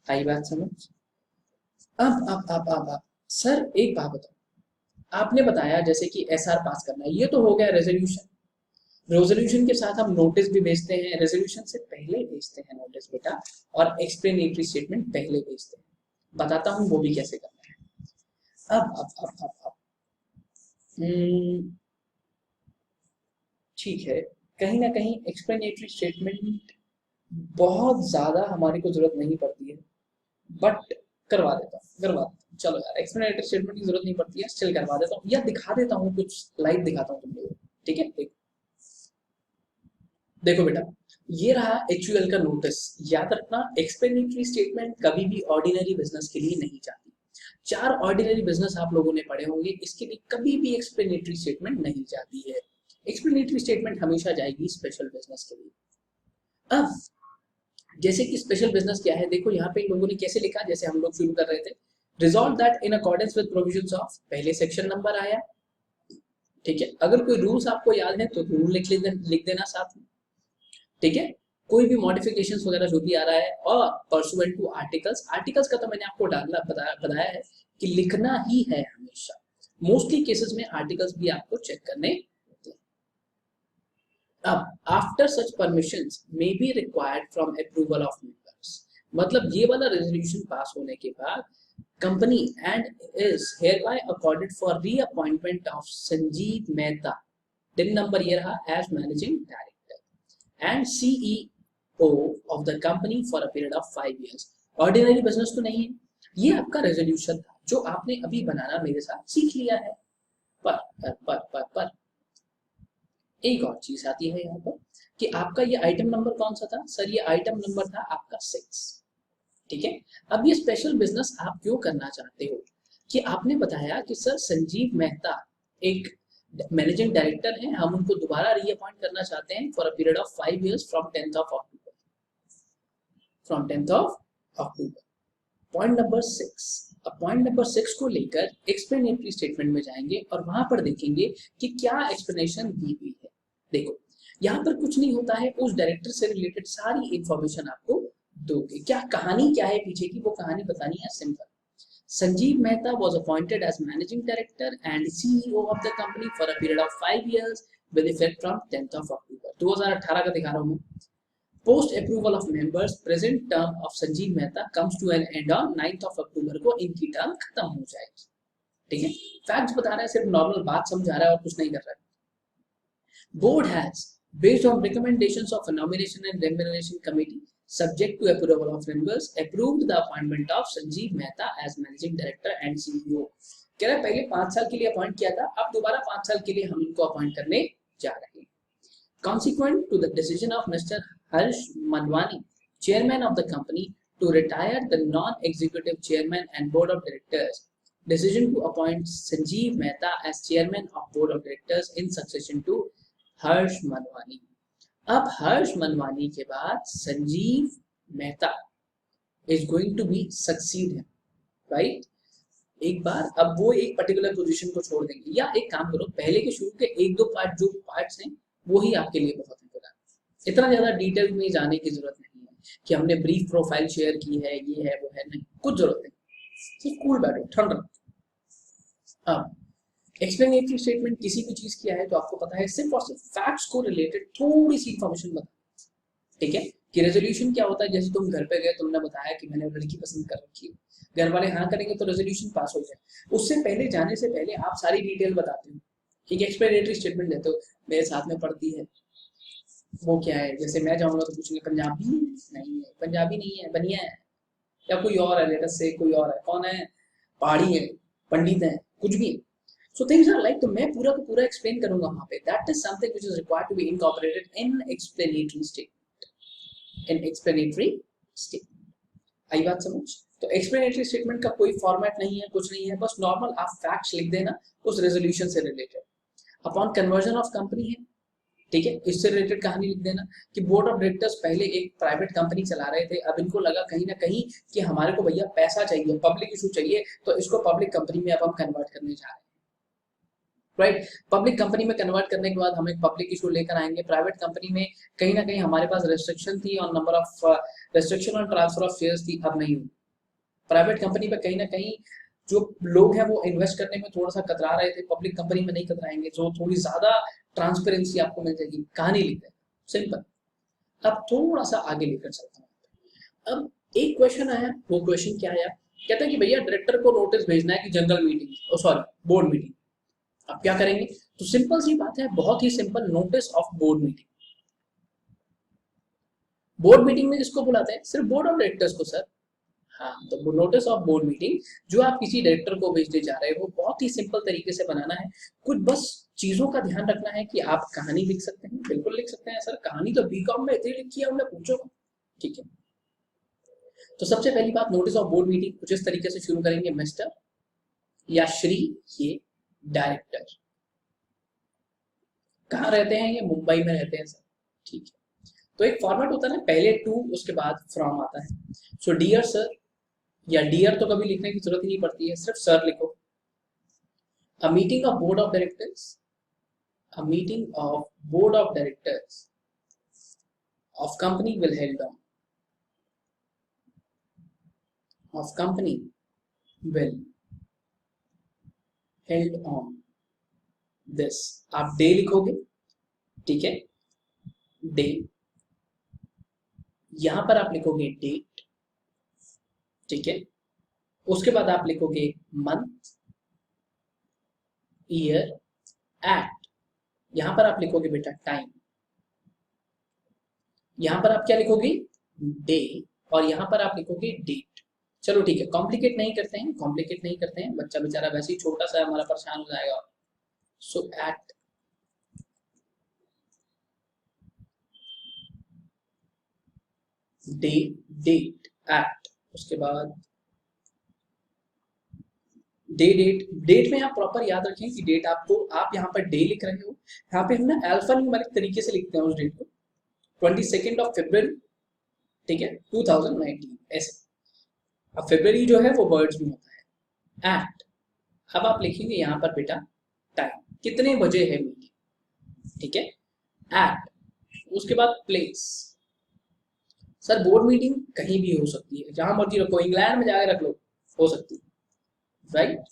आई बात समझ। अब सर एक बात बताओ, आपने बताया जैसे कि एसआर पास करना है, ये तो हो गया रेजोल्यूशन। रेजोल्यूशन के साथ हम नोटिस भी भेजते हैं, रेजोल्यूशन से पहले भेजते हैं नोटिस बेटा, और एक्सप्लेनेटरी स्टेटमेंट पहले भेजते हैं। बताता हूं वो भी कैसे करना है। अब ठीक है, कहीं ना कहीं एक्सप्लेनेटरी स्टेटमेंट बहुत ज्यादा हमारे को जरूरत नहीं पड़ती है, बट करवा देता हूँ, चलो यार, एक्सप्लेनेटरी स्टेटमेंट की जरूरत नहीं पड़ती है, स्टिल करवा देता हूँ, या दिखा देता हूँ, कुछ लाइव दिखाता हूँ तुम लोगों को, ठीक है। देखो बेटा, ये रहा HUL का नोटिस। याद रखना, एक्सप्लेनेटरी स्टेटमेंट कभी भी ऑर्डिनरी बिजनेस के लिए नहीं जाती। 4 ऑर्डिनरी बिजनेस आप लोगों ने पढ़े होंगे, इसके लिए कभी भी एक्सप्लेनेटरी स्टेटमेंट नहीं जाती है। एक्सप्लेनेटरी स्टेटमेंट हमेशा जाएगी स्पेशल बिजनेस के लिए। अब जैसे कि स्पेशल बिजनेस क्या है, देखो यहाँ पे इन लोगों ने कैसे लिखा, जैसे हम लोग शुरू कर रहे थे, resolve that in accordance with provisions of, पहले सेक्शन नंबर आया, ठीक है। अगर कोई रूल्स आपको याद है तो रूल लिख देना साथ में, ठीक है। कोई भी मॉडिफिकेशंस वगैरह जो भी आ रहा है, और परसुएंट टू आर्टिकल्स, आर्टिकल्स का तो मैंने आपको बताया है कि लिखना ही है हमेशा। मोस्टली केसेस में आर्टिकल्स भी आपको चेक करने होते हैं। अब after such permissions may be required from approval of members, मतलब ये वाला रेजोल्यूशन पास होने के बाद company and is hereby accorded for reappointment of Sanjeev Mehta, दिन नंबर ये रहा, as managing director and CEO of the company for a period of 5 years। Ordinary business तो नहीं है, ये आपका रेजोल्यूशन था जो आपने अभी बनाना मेरे साथ सीख लिया है। पर एक और चीज आती है यहाँ पर कि आपका ये आइटम नंबर कौन सा था सर, ये आइटम नंबर था आपका 6, ठीक है। अब ये स्पेशल बिजनेस आप क्यों करना चाहते हो, कि आपने बताया कि सर संजीव मेहता एक मैनेजिंग डायरेक्टर हैं, हम उनको दोबारा रीअपॉइंट करना चाहते हैं for a period of 5 years from 10th of October. Point number 6, अब पॉइंट नंबर 6 को लेकर एक्सप्लेनेटरी स्टेटमेंट में जाएंगे और वहां पर देखेंगे कि क्या एक्सप्लेनेशन दी हुई है। देखो यहाँ पर कुछ नहीं होता है, उस डायरेक्टर से रिलेटेड सारी इंफॉर्मेशन आपको दोगे, क्या कहानी क्या है पीछे की, वो कहानी बतानी है simple. Sanjeev Mehta was appointed as managing director and CEO of the company for a period of 5 years with effect from 10th of October 2018 का दिखा रहा हूँ मैं। Post approval of members, present term of Sanjeev Mehta comes to an end on 9th of October को इनकी term खत्म हो जाएगी, ठीक है। फैक्ट्स बता रहा है, सिर्फ नॉर्मल बात समझा रहा है और कुछ नहीं कर रहा है। Board has, based on recommendations of a nomination and remuneration committee, subject to approval of members, approved the appointment of Sanjeev Mehta as managing director and CEO। कह रहा है पहले 5 साल के लिए अपॉइंट किया था, अब दोबारा 5 साल के लिए हम इनको अपॉइंट करने जा रहे हैं। Consequent to the decision of Mr. Harsh Manwani, chairman of the company, to retire the non-executive chairman and board of directors, decision to appoint Sanjeev Mehta as chairman of board of directors in succession to Harsh Manwani। अब हर्ष मनवानी के बाद Sanjeev Mehta is going to be succeed him, right. एक बार अब वो एक particular position को छोड़ देंगे, या एक काम करो, पहले के शुरू के एक दो पार्ट जो पार्ट्स हैं वो ही आपके लिए बहुत इंपॉर्टेंट। इतना ज्यादा डिटेल में जाने की जरूरत नहीं है कि हमने ब्रीफ प्रोफाइल शेयर की है, ये है वो है, नहीं, कुछ जरूरत नहीं, सिर्फ कूल बैठो, ठंड रखो। अब एक्सप्लेनेटरी स्टेटमेंट किसी भी चीज की आए तो आपको पता है सिर्फ और सिर्फ फैक्ट्स को रिलेटेड थोड़ी सी इंफॉर्मेशन बता, ठीक है। कि रेजोल्यूशन क्या होता है, जैसे तुम घर पे गए, तुमने बताया कि मैंने लड़की पसंद कर रखी है, घर वाले हाँ करेंगे तो रेजोल्यूशन पास हो जाए। उससे पहले जाने से पहले आप सारी डिटेल बताते हो, एक एक्सप्लेनेटरी स्टेटमेंट देते हो, मेरे साथ में पढ़ती है, वो क्या है, जैसे मैं जाऊंगा तो पूछेंगे पंजाबी नहीं है, पंजाबी नहीं है, बनिया है, या कोई और है, लेटर से कोई और है, कौन है, पहाड़ी है, पंडित है, कुछ भी है। So things are like, तो मैं पूरा का पूरा एक्सप्लेन करूंगा वहां पे, that is something which is required to be incorporated in explanatory statement, in explanatory statement। आई बात समझ। तो एक्सप्लेनेटरी स्टेटमेंट का कोई फॉर्मेट नहीं है, कुछ नहीं है, बस नॉर्मल आप फैक्ट्स लिख देना उस रेजोल्यूशन से related. Upon conversion of company है, ठीक है, इससे रिलेटेड कहानी लिख देना कि बोर्ड ऑफ डायरेक्टर्स पहले एक प्राइवेट कंपनी चला रहे थे, अब इनको लगा कहीं ना कहीं कि हमारे को भैया पैसा चाहिए, पब्लिक इशू चाहिए, तो इसको पब्लिक कंपनी में अब हम कन्वर्ट करने जा रहे हैं, राइट। पब्लिक कंपनी में कन्वर्ट करने के बाद हम एक पब्लिक इशू लेकर आएंगे। प्राइवेट कंपनी में कहीं ना कहीं हमारे पास रेस्ट्रिक्शन थी और नंबर ऑफ रेस्ट्रिक्शन और ट्रांसफर ऑफ शेयर्स थी, अब नहीं हुई। प्राइवेट कंपनी में कहीं ना कहीं जो लोग हैं वो इन्वेस्ट करने में थोड़ा सा कतरा रहे थे, पब्लिक कंपनी में नहीं कतराएंगे, जो थोड़ी ज्यादा ट्रांसपेरेंसी आपको मिल जाएगी। कहानी लिख दें, सिंपल। अब थोड़ा सा आगे लेकर चलता हूँ। अब एक क्वेश्चन आया, वो क्वेश्चन क्या आया, कहता है कि भैया डायरेक्टर को नोटिस भेजना है कि general meeting, sorry board meeting, अब क्या करेंगे। तो सिंपल सी बात है, बहुत ही simple, notice of board meeting. Board meeting में किसको बुलाते हैं, सिर्फ बोर्ड ऑफ डायरेक्टर्स को सर। हाँ, तो नोटिस ऑफ बोर्ड मीटिंग जो आप किसी डायरेक्टर को भेजने जा रहे हो, बहुत ही सिंपल तरीके से बनाना है। कुछ बस चीजों का ध्यान रखना है कि आप कहानी लिख सकते हैं, बिल्कुल लिख सकते हैं सर, कहानी तो बीकॉम में इतनी लिखी है, उन्हें पूछो, ठीक है। तो सबसे पहली बात, नोटिस ऑफ बोर्ड मीटिंग कुछ इस तरीके से शुरू करेंगे, मिस्टर या श्री ये डायरेक्टर, कहाँ रहते हैं, ये मुंबई में रहते हैं सर, ठीक है। तो एक फॉर्मेट होता है ना, पहले टू उसके बाद फ्रॉम आता है। सो डियर सर, या डियर तो कभी लिखने की जरूरत ही नहीं पड़ती है, सिर्फ सर लिखो। A meeting of board of directors, a meeting of board of directors of company will held on, of company will held on this, आप डे लिखोगे, ठीक है, डे, यहां पर आप लिखोगे डेट, ठीक है। उसके बाद आप लिखोगे मंथ, ईयर, एट, यहां पर आप लिखोगे बेटा टाइम, यहां पर आप क्या लिखोगे, डे, और यहां पर आप लिखोगे डेट। चलो ठीक है, कॉम्प्लिकेट नहीं करते हैं, कॉम्प्लिकेट नहीं करते हैं, बच्चा बेचारा वैसे ही छोटा सा हमारा परेशान हो जाएगा। सो एट डे, डेट, एट, उसके बाद डे, डेट, डेट में आप प्रॉपर याद रखें कि डेट आपको, आप यहाँ पर डे लिख रहे हो, यहाँ पे हम ना अल्फा न्यूमेरिक तरीके से लिखते हैं उस डेट को, 22 फरवरी, ठीक है, 2019 ऐसे। अब फरवरी जो है वो वर्ड्स में होता है, एट, अब आप लिखेंगे यहाँ पर बेटा टाइम, कितने बजे है मीटिंग, ठीक है, एट, उसके बाद प्लेस, सर बोर्ड मीटिंग कहीं भी हो सकती है, जहां मर्जी रखो, इंग्लैंड में जाकर रख लो, हो सकती है, राइट।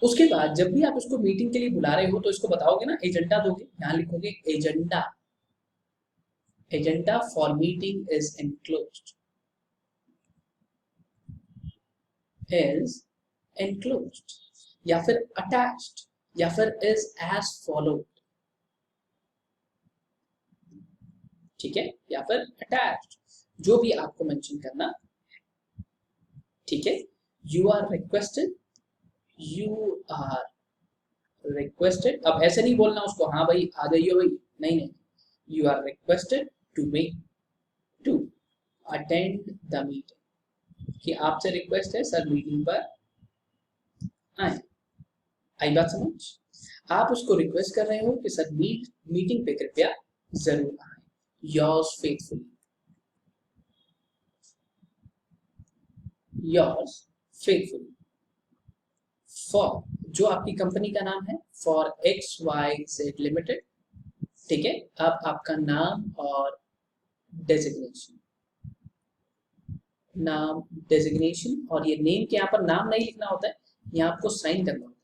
उसके बाद जब भी आप इसको मीटिंग के लिए बुला रहे हो तो इसको बताओगे ना, एजेंडा दोगे, यहां लिखोगे agenda, agenda for meeting is enclosed, is enclosed, या फिर अटैच्ड, या फिर इज एज फॉलोड, ठीक है, या फिर अटैच्ड, जो भी आपको मेंशन करना, ठीक है। You are requested, you are requested, अब ऐसे नहीं बोलना उसको, हाँ भाई आ जाइए भाई, नहीं नहीं, you are requested to make, to attend the meeting, कि आपसे रिक्वेस्ट है सर मीटिंग पर आए। आई बात समझ, आप उसको रिक्वेस्ट कर रहे हो कि सर मीटिंग पे कृपया जरूर आए, yours faithfully, yours faithfully, for जो आपकी कंपनी का नाम है, फॉर XYZ लिमिटेड, ठीक है। अब आपका नाम और डेजिग्नेशन, नाम डेजिग्नेशन, और ये नेम के यहाँ पर नाम नहीं लिखना होता है, यहाँ आपको साइन करना होता है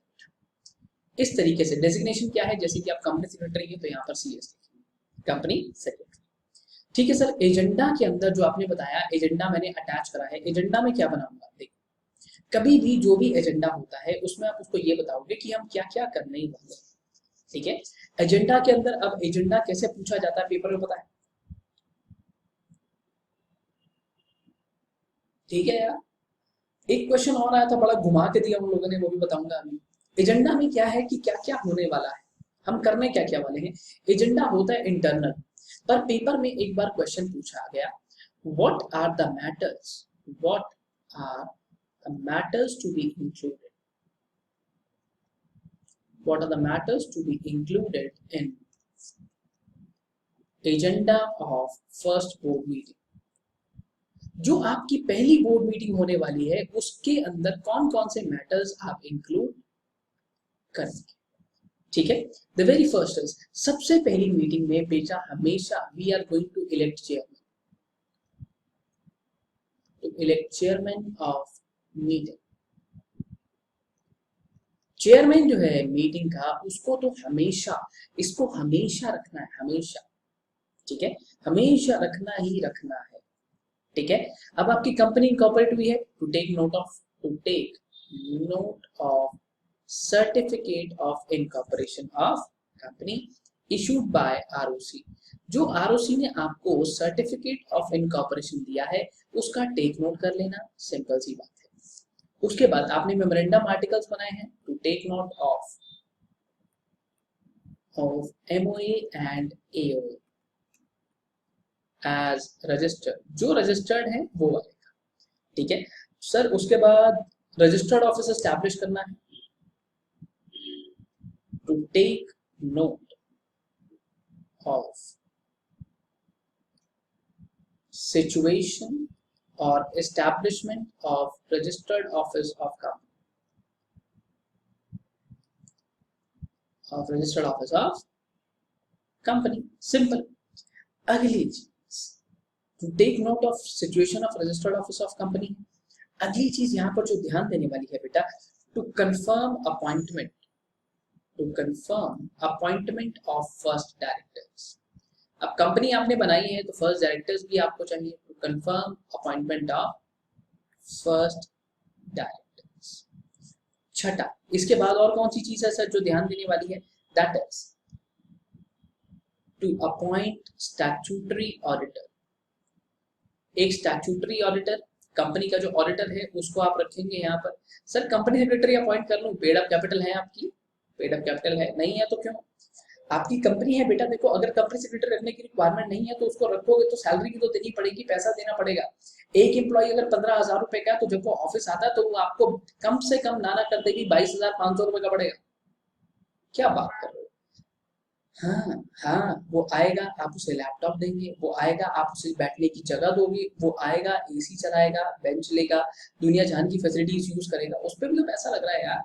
इस तरीके से। डेजिग्नेशन क्या है, जैसे कि आप कंपनी सेक्रेटरी है तो यहाँ पर CS लिखिए, कंपनी सेक्रेटरी, ठीक है सर। एजेंडा के अंदर जो आपने बताया, एजेंडा मैंने अटैच करा है, एजेंडा में क्या बनाऊंगा, देखो कभी भी जो भी एजेंडा होता है उसमें आप उसको ये बताओगे कि हम क्या क्या करने वाले हैं, ठीक है। एजेंडा के अंदर, अब एजेंडा कैसे पूछा जाता है पेपर में, पता है, ठीक है यार। एक क्वेश्चन और आया था, बड़ा घुमा के दिया उन लोगों ने, वो भी बताऊंगा अभी। एजेंडा में क्या है कि क्या क्या होने वाला है, हम करने क्या क्या वाले हैं। एजेंडा होता है इंटरनल, पर पेपर में एक बार क्वेश्चन पूछा गया, what are the matters, what are the matters to be included, what are the matters to be included in agenda of first board meeting। जो आपकी पहली बोर्ड मीटिंग होने वाली है उसके अंदर कौन कौन से मैटर्स आप इंक्लूड करेंगे, ठीक है। द वेरी फर्स्ट इज, सबसे पहली मीटिंग में बेटा हमेशा we are going to elect chairman, to elect chairman of meeting. Chairman जो है मीटिंग का, उसको तो हमेशा, इसको हमेशा रखना है, हमेशा, ठीक है, हमेशा रखना ही रखना है, ठीक है। अब आपकी कंपनी इनकॉर्पोरेट हुई है, to take note of, to take note of certificate of incorporation of company issued by ROC। जो ROC ने आपको सर्टिफिकेट ऑफ इनकॉर्पोरेशन दिया है उसका टेक नोट कर लेना, सिंपल सी बात है। उसके बाद आपने मेमोरेंडम आर्टिकल्स बनाए हैं, to take note of MOA and AOA as registered, जो रजिस्टर्ड है वो आएगा, ठीक है सर। उसके बाद रजिस्टर्ड ऑफिस एस्टैब्लिश करना है, to take note of situation और establishment of registered office of company, of registered office of company, simple. अगली चीज, to take note of situation of registered office of company. अगली चीज यहाँ पर जो ध्यान देने वाली है बेटा, to confirm appointment, to confirm appointment of first directors. अब कंपनी आपने बनाई है तो फर्स्ट डायरेक्टर्स भी आपको चाहिए, to confirm appointment of first directors. छठा, इसके बाद और कौन सी चीज है सर जो ध्यान देने वाली है, that is to appoint statutory auditor. एक स्टैट्यूटरी ऑडिटर, कंपनी का जो ऑडिटर है उसको आप रखेंगे यहाँ पर। सर कंपनी सेक्रेटरी अपॉइंट कर लूं, पेड अप कैपिटल है आपकी, पेड अप कैपिटल है, नहीं है तो क्यों, आपकी कंपनी है बेटा। देखो अगर कंपनी सेक्रेटरी रखने की रिक्वायरमेंट नहीं है तो उसको रखोगे तो सैलरी की तो देनी पड़ेगी, पैसा देना पड़ेगा। एक एम्प्लॉय अगर 15,000 रुपए का, तो जब वो ऑफिस आता है तो वो आपको कम से कम नाना कर देगी 22,500 रुपए का पड़ेगा। क्या बात कर रहे हो, हाँ हाँ, वो आएगा, आप उसे लैपटॉप देंगे, वो आएगा, आप उसे बैठने की जगह दोगे, वो आएगा, AC चलाएगा, बेंच लेगा, दुनिया जहान की फैसिलिटीज यूज करेगा, उस पर भी तो पैसा लग रहा है यार,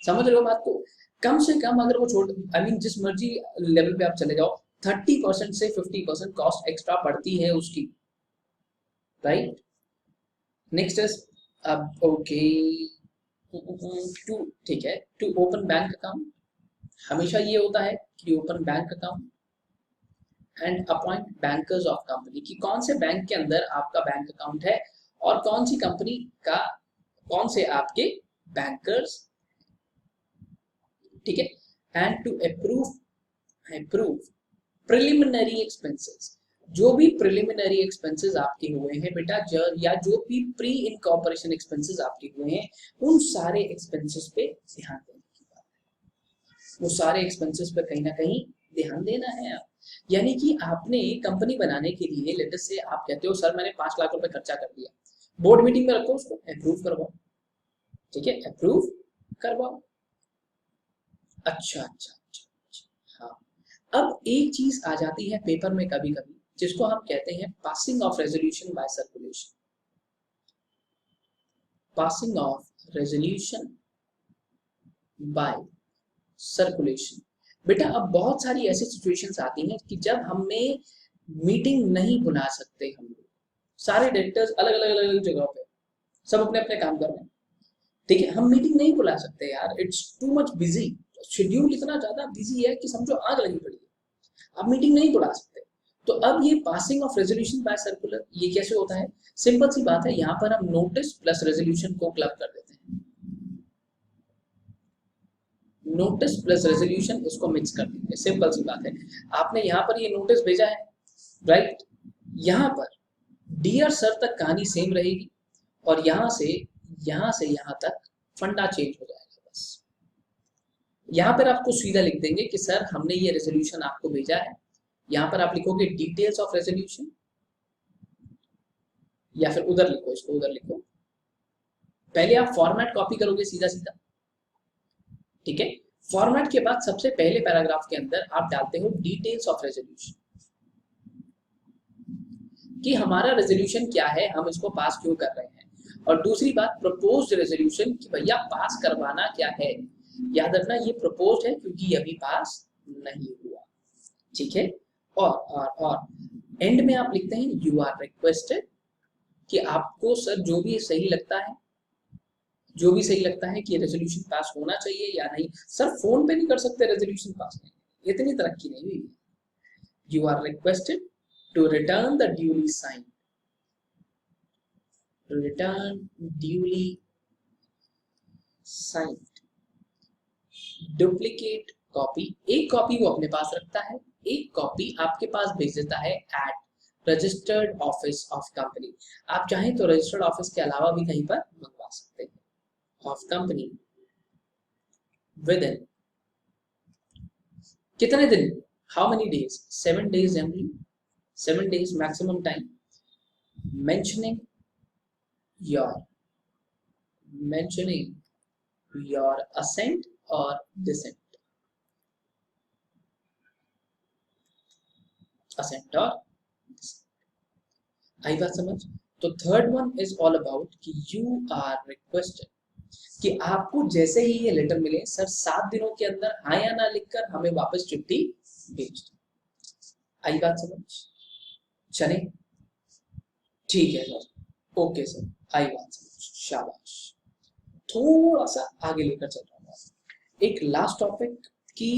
समझ रहे हो बात को। कम से कम अगर वो छोड़, आई मीन जिस मर्जी लेवल पे आप चले जाओ, 30% से 50% कॉस्ट एक्स्ट्रा बढ़ती है उसकी, राइट। नेक्स्ट इज, अब ओके, टू, ठीक है, टू ओपन बैंक अकाउंट। हमेशा ये होता है कि open bank account and appoint bankers of company, कि कौन से बैंक के अंदर आपका बैंक अकाउंट है और कौन सी कंपनी का, कौन से आपके बैंकर्स, ठीक है। And to approve preliminary expenses, जो भी प्रिलिमिनरी एक्सपेंसेस आपके हुए हैं बेटा, या जो भी प्री इनकॉर्पोरेशन एक्सपेंसेस आपके हुए हैं, उन सारे एक्सपेंसेस पे ध्यान देने की बात है। वो सारे एक्सपेंसेस पे कहीं ना कहीं ध्यान देना है आप। यानी कि आपने कंपनी बनाने के लिए, लेटेस्ट से आप कहते हो सर मैंने 5 लाख रुपए खर्चा कर दिया, बोर्ड मीटिंग में रखो, उसको अप्रूव करवाओ, ठीक है, अप्रूव करवाओ। अच्छा अच्छा अच्छा, अच्छा हाँ। अब एक चीज आ जाती है पेपर में कभी कभी, जिसको हम कहते हैं passing of resolution bye circulation. Passing of resolution bye circulation. बेटा अब बहुत सारी ऐसी सिचुएशंस आती हैं कि जब हमें मीटिंग नहीं बुला सकते हम लोग, सारे डायरेक्टर्स अलग अलग अलग अलग जगहों पे, सब अपने अपने काम कर रहे हैं, ठीक है, हम मीटिंग नहीं बुला सकते यार, it's too much busy, schedule इतना ज्यादा बिजी है कि समझो आग लगी पड़ी है, अब मीटिंग नहीं बुला सकते। तो अब ये passing of resolution bye circular ये कैसे होता है? सिंपल सी बात है, यहाँ पर हम नोटिस प्लस रेजोल्यूशन को क्लब कर देते हैं, नोटिस प्लस रेजोल्यूशन इसको मिक्स कर देंगे, सिंपल सी बात है। आपने यहाँ पर ये नोटिस भेजा है, राइट, यहाँ पर डियर सर तक कहानी सेम रहेगी और यहाँ से यहाँ तक फंडा चेंज हो जाएगा बस। यहाँ पर आपको सीधा लिख देंगे कि सर हमने ये रेजोल्यूशन आपको भेजा है, यहाँ पर आप लिखोगे डिटेल्स ऑफ रेजोल्यूशन, या फिर उधर लिखो, इसको उधर लिखो, पहले आप फॉर्मेट कॉपी करोगे सीधा सीधा, ठीक है। फॉर्मेट के बाद सबसे पहले पैराग्राफ के अंदर आप डालते हो डिटेल्स ऑफ रेजोल्यूशन, कि हमारा रेजोल्यूशन क्या है, हम इसको पास क्यों कर रहे हैं, और दूसरी बात प्रपोज्ड रेजोल्यूशन कि भैया पास करवाना क्या है। याद रखना ये प्रपोज्ड है क्योंकि ये अभी पास नहीं हुआ, ठीक है। और एंड में आप लिखते हैं यू आर रिक्वेस्टेड, कि आपको सर जो भी सही लगता है, जो भी सही लगता है कि रेजोल्यूशन पास होना चाहिए या नहीं, सर फोन पे नहीं कर सकते रेजोल्यूशन पास नहीं, इतनी तरक्की नहीं हुई। You are requested to return the duly signed, return duly signed duplicate copy, एक कॉपी वो अपने पास रखता है, एक कॉपी आपके पास भेज देता है at registered office of company. आप चाहें तो रजिस्टर्ड ऑफिस के अलावा भी कहीं पर मंगवा सकते हैं, ऑफ कंपनी विद इन कितने दिन, how many days, 7 days generally, 7 days maximum time, mentioning your assent or dissent, assent or dissent। आई बात समझ? तो third one is all about कि यू आर रिक्वेस्टेड, कि आपको जैसे ही ये लेटर मिले सर 7 दिनों के अंदर हाँ या ना लिखकर हमें वापस चिट्ठी भेज दो। आई बात समझ? चले, ठीक है सर, ओके सर, आई बात समझ, शाबाश। थोड़ा सा आगे लेकर चल रहा हूँ, एक लास्ट टॉपिक कि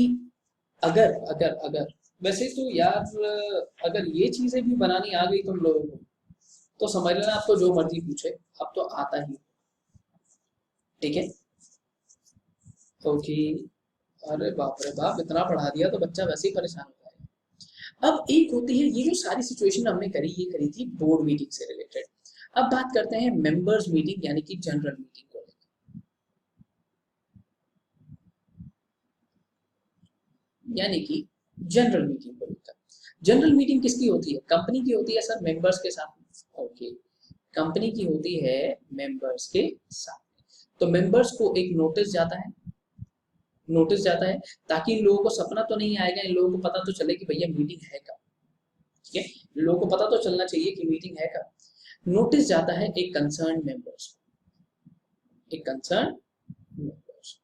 अगर अगर अगर वैसे तो यार अगर ये चीजें भी बनानी आ गई तुम लोगों को तो समझ लेना आपको जो मर्जी पूछे अब तो आता ही, ठीक है, ओके। अरे बाप रे बाप, इतना पढ़ा दिया तो बच्चा वैसे ही परेशान हो जाएगा। अब एक होती है ये जो सारी सिचुएशन हमने करी, ये करी थी बोर्ड मीटिंग से रिलेटेड। अब बात करते हैं मेंबर्स मीटिंग यानी कि जनरल मीटिंग को लेकर, यानी कि जनरल मीटिंग को लेकर। जनरल मीटिंग किसकी होती है? कंपनी की होती है सर मेंबर्स के साथ, ओके, कंपनी की होती है मेंबर्स के साथ। तो मेंबर्स को एक नोटिस जाता है, नोटिस जाता है ताकि इन लोगों को सपना तो नहीं आएगा, इन लोगों को पता तो चले कि भैया मीटिंग है कब, ठीक है, इन लोगों को पता तो चलना चाहिए कि मीटिंग है कब। नोटिस जाता है एक कंसर्न मेंबर्स को, एक कंसर्न मेंबर्स।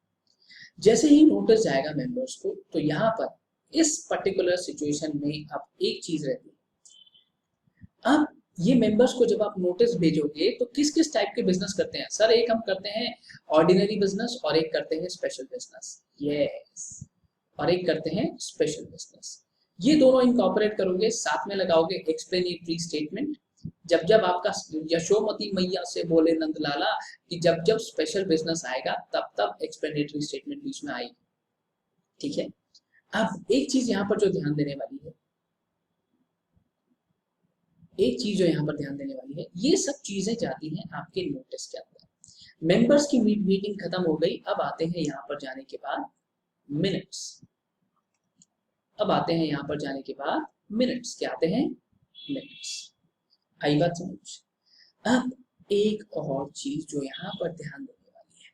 जैसे ही नोटिस जाएगा मेंबर्स को तो यहाँ पर इस पर्टिकुलर सिचुएशन में अब एक चीज रहती है, अब ये मेंबर्स को जब आप नोटिस भेजोगे तो किस किस टाइप के बिजनेस करते हैं सर? एक हम करते हैं ऑर्डिनरी बिजनेस और एक करते हैं स्पेशल बिजनेस, यस, और एक करते हैं स्पेशल बिजनेस। ये दोनों इनकॉर्पोरेट करोगे, साथ में लगाओगे एक्सप्लेनेटरी स्टेटमेंट। जब जब आपका यशोमती मैया से बोले नंदलाला कि जब जब स्पेशल बिजनेस आएगा तब तब एक्सप्लेनेटरी स्टेटमेंट बीच में आएगी, ठीक है। अब एक चीज यहाँ पर जो ध्यान देने वाली है, एक चीज जो यहाँ पर ध्यान देने वाली है, ये सब चीजें जाती हैं आपके नोटिस के अंदर। मेंबर्स की मीटिंग खत्म हो गई, अब आते हैं यहाँ पर जाने के बाद मिनट्स। अब आते हैं यहाँ पर जाने के बाद मिनट्स, क्या आते हैं? मिनट्स। आई बात समझ? अब एक और चीज जो यहाँ पर ध्यान देने वाली है,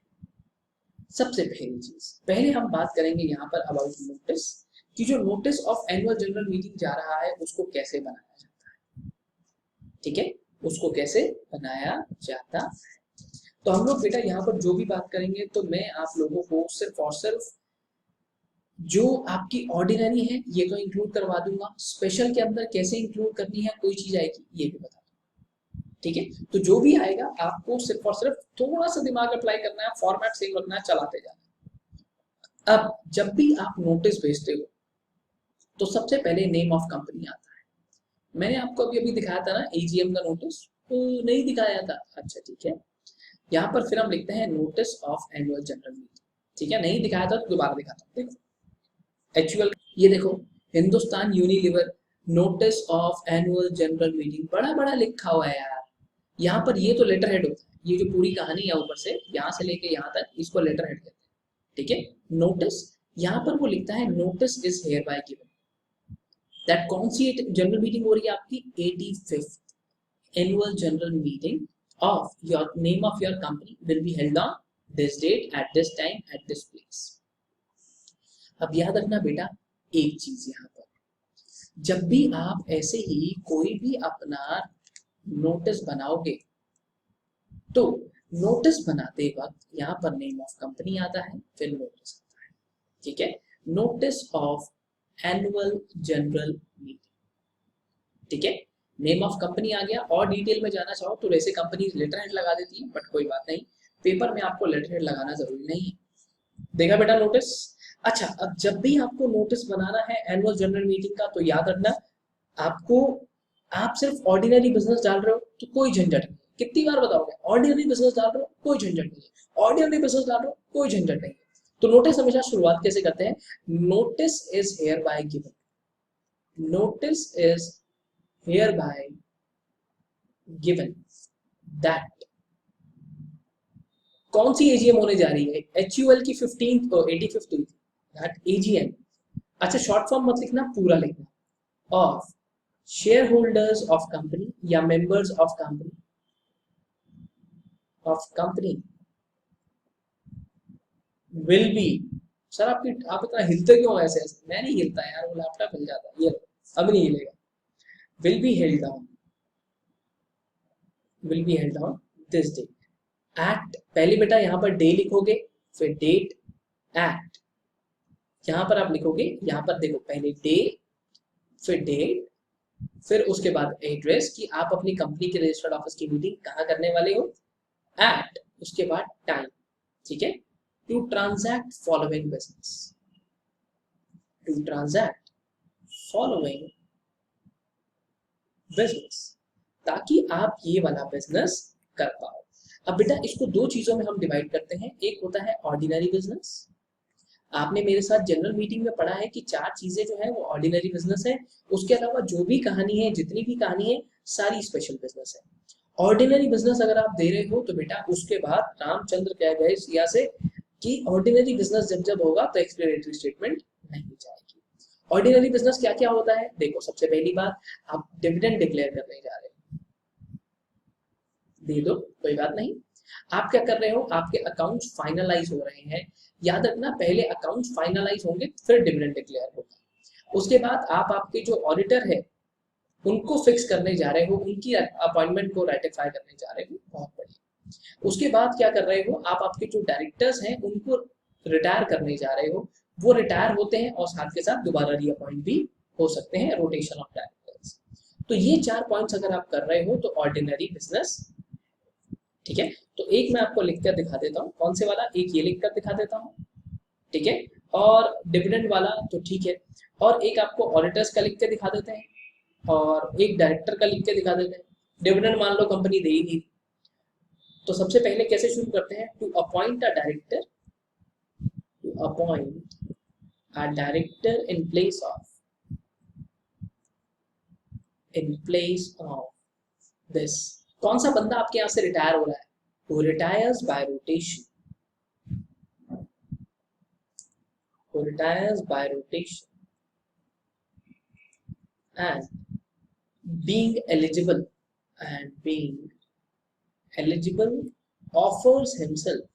सबसे पहली चीज, पहले हम बात करेंगे यहाँ पर अबाउट नोटिस कि जो notice of annual general meeting जा रहा है उसको कैसे बनाया जाता है। ठीक है, उसको कैसे बनाया जाता है। तो हम लोग बेटा यहाँ पर जो भी बात करेंगे तो मैं आप लोगों को सिर्फ और सिर्फ जो आपकी ऑर्डिनरी है ये तो इंक्लूड करवा दूंगा, स्पेशल के अंदर कैसे इंक्लूड करनी है कोई चीज आएगी ये भी बता दूंगा। ठीक है, तो जो भी आएगा आपको सिर्फ और सिर्फ थोड़ा सा दिमाग अप्लाई करना है, फॉर्मेट सेम रखना है, चलाते जाना है। अब जब भी आप नोटिस भेजते हो तो सबसे पहले नेम ऑफ कंपनी आता है। मैंने आपको अभी अभी दिखाया था ना एजीएम का नोटिस, तो नहीं दिखाया था, अच्छा ठीक है। यहाँ पर फिर हम लिखते हैं notice of annual general meeting. ठीक है, नहीं दिखाया था तो दोबारा दिखाता हूँ। देखो एक्चुअल, ये देखो Hindustan Unilever notice of annual general meeting, बड़ा बड़ा लिखा हुआ है यार। यहाँ पर ये तो लेटर हेड होता है, ये जो पूरी कहानी है ऊपर से यहाँ से लेके यहाँ तक इसको लेटर हेड कहते हैं। ठीक है, नोटिस, यहाँ पर वो लिखता है notice is here bye given that कौन सी जनरल मीटिंग हो रही है आपकी 85th annual general meeting of your name of your company will be held on this date at this time at this place। अब याद रखना बेटा एक चीज यहाँ पर, जब भी आप ऐसे ही कोई भी अपना नोटिस बनाओगे तो नोटिस बनाते वक्त यहाँ पर नेम ऑफ कंपनी आता है, फिर नोटिस आता है। ठीक है, notice of annual general meeting. ठीक है, नेम ऑफ कंपनी आ गया। और डिटेल में जाना चाहो तो वैसे कंपनी लेटर हेड लगा देती है, बट कोई बात नहीं, पेपर में आपको लेटर हेड लगाना जरूरी नहीं है। देखा बेटा नोटिस। अच्छा, अब जब भी आपको नोटिस बनाना है एनुअल जनरल मीटिंग का तो याद रखना आपको, आप सिर्फ ऑर्डिनरी बिजनेस डाल रहे हो तो कोई झंझट नहीं। कितनी बार बताओगे, ऑर्डिनरी बिजनेस डाल रहे हो कोई झंझट नहीं है, ऑर्डिनरी बिजनेस डाल रहे हो कोई झंझट नहीं है। तो नोटिस हमेशा शुरुआत कैसे करते हैं, notice is here bye given, notice is hereby given that कौन सी एजीएम होने जा रही है, एचयूएल की 15th और 85th हुई थी, दैट एजीएम। अच्छा शॉर्ट फॉर्म मत लिखना, पूरा लिखना, of share holders of company या members of company will be. Sir आप इतना हिलते क्यों ऐसे ऐसे, मैं नहीं हिलता यार, वो लैपटॉप हिल जाता है, ये अब नहीं हिलेगा। will be held on this date at, पहले बेटा यहाँ पर डे लिखोगे, फिर डेट, एट, यहाँ पर आप लिखोगे, यहाँ पर देखो पहले डे फिर डेट फिर उसके बाद एड्रेस कि आप अपनी कंपनी के रजिस्टर्ड ऑफिस की मीटिंग कहाँ करने वाले हो, एट, उसके बाद टाइम। ठीक है, to transact following business, to transact following business, ताकि आप ये वाला बिजनेस कर पाओ। अब बेटा इसको दो चीजों में हम डिवाइड करते हैं, एक होता है ऑर्डिनरी बिजनेस। आपने मेरे साथ जनरल मीटिंग में पढ़ा है कि चार चीजें जो है वो ऑर्डिनरी बिजनेस है, उसके अलावा जो भी कहानी है, जितनी भी कहानी है, सारी स्पेशल बिजनेस है। ऑर्डिनरी बिजनेस अगर आप दे रहे हो तो बेटा उसके बाद रामचंद्र कह गए सिया से कि ऑर्डिनरी बिजनेस जब जब होगा तो एक्सप्लेनेटरी स्टेटमेंट नहीं जाएगी। ऑर्डिनरी बिजनेस क्या क्या होता है, देखो सबसे पहली बात आप डिविडेंड डिक्लेयर करने जा रहे हो, दे दो कोई बात नहीं। आप क्या कर रहे हो, आपके अकाउंट्स फाइनलाइज हो रहे हैं, याद रखना पहले अकाउंट्स फाइनलाइज होंगे फिर डिविडेंड डिक्लेयर होगा। उसके बाद आप आपके जो ऑडिटर है उनको फिक्स करने जा रहे हो, उनकी अपॉइंटमेंट को रेटिफाई करने जा रहे हो, बहुत बढ़िया। उसके बाद क्या कर रहे हो, आप आपके जो डायरेक्टर्स हैं उनको रिटायर करने जा रहे हो, वो रिटायर होते हैं और साथ के साथ दोबारा रीअपॉइंट भी हो सकते हैं, रोटेशन ऑफ डायरेक्टर्स। तो ये चार पॉइंट्स अगर आप कर रहे हो तो ऑर्डिनरी बिजनेस। ठीक है, तो एक मैं आपको लिखकर दिखा देता हूँ, कौन से वाला, एक ये लिखकर दिखा देता हूँ, ठीक है, और डिविडेंड वाला तो ठीक है, और एक आपको ऑडिटर्स का लिख के दिखा देते हैं, और एक डायरेक्टर का लिख के दिखा देते हैं। डिविडेंड मान लो कंपनी दे ही नहीं, तो सबसे पहले कैसे शुरू करते हैं, to appoint a director, to appoint a director in place of this. कौन सा बंदा आपके यहाँ से रिटायर हो रहा है, who retires by rotation, who retires by rotation and being eligible offers himself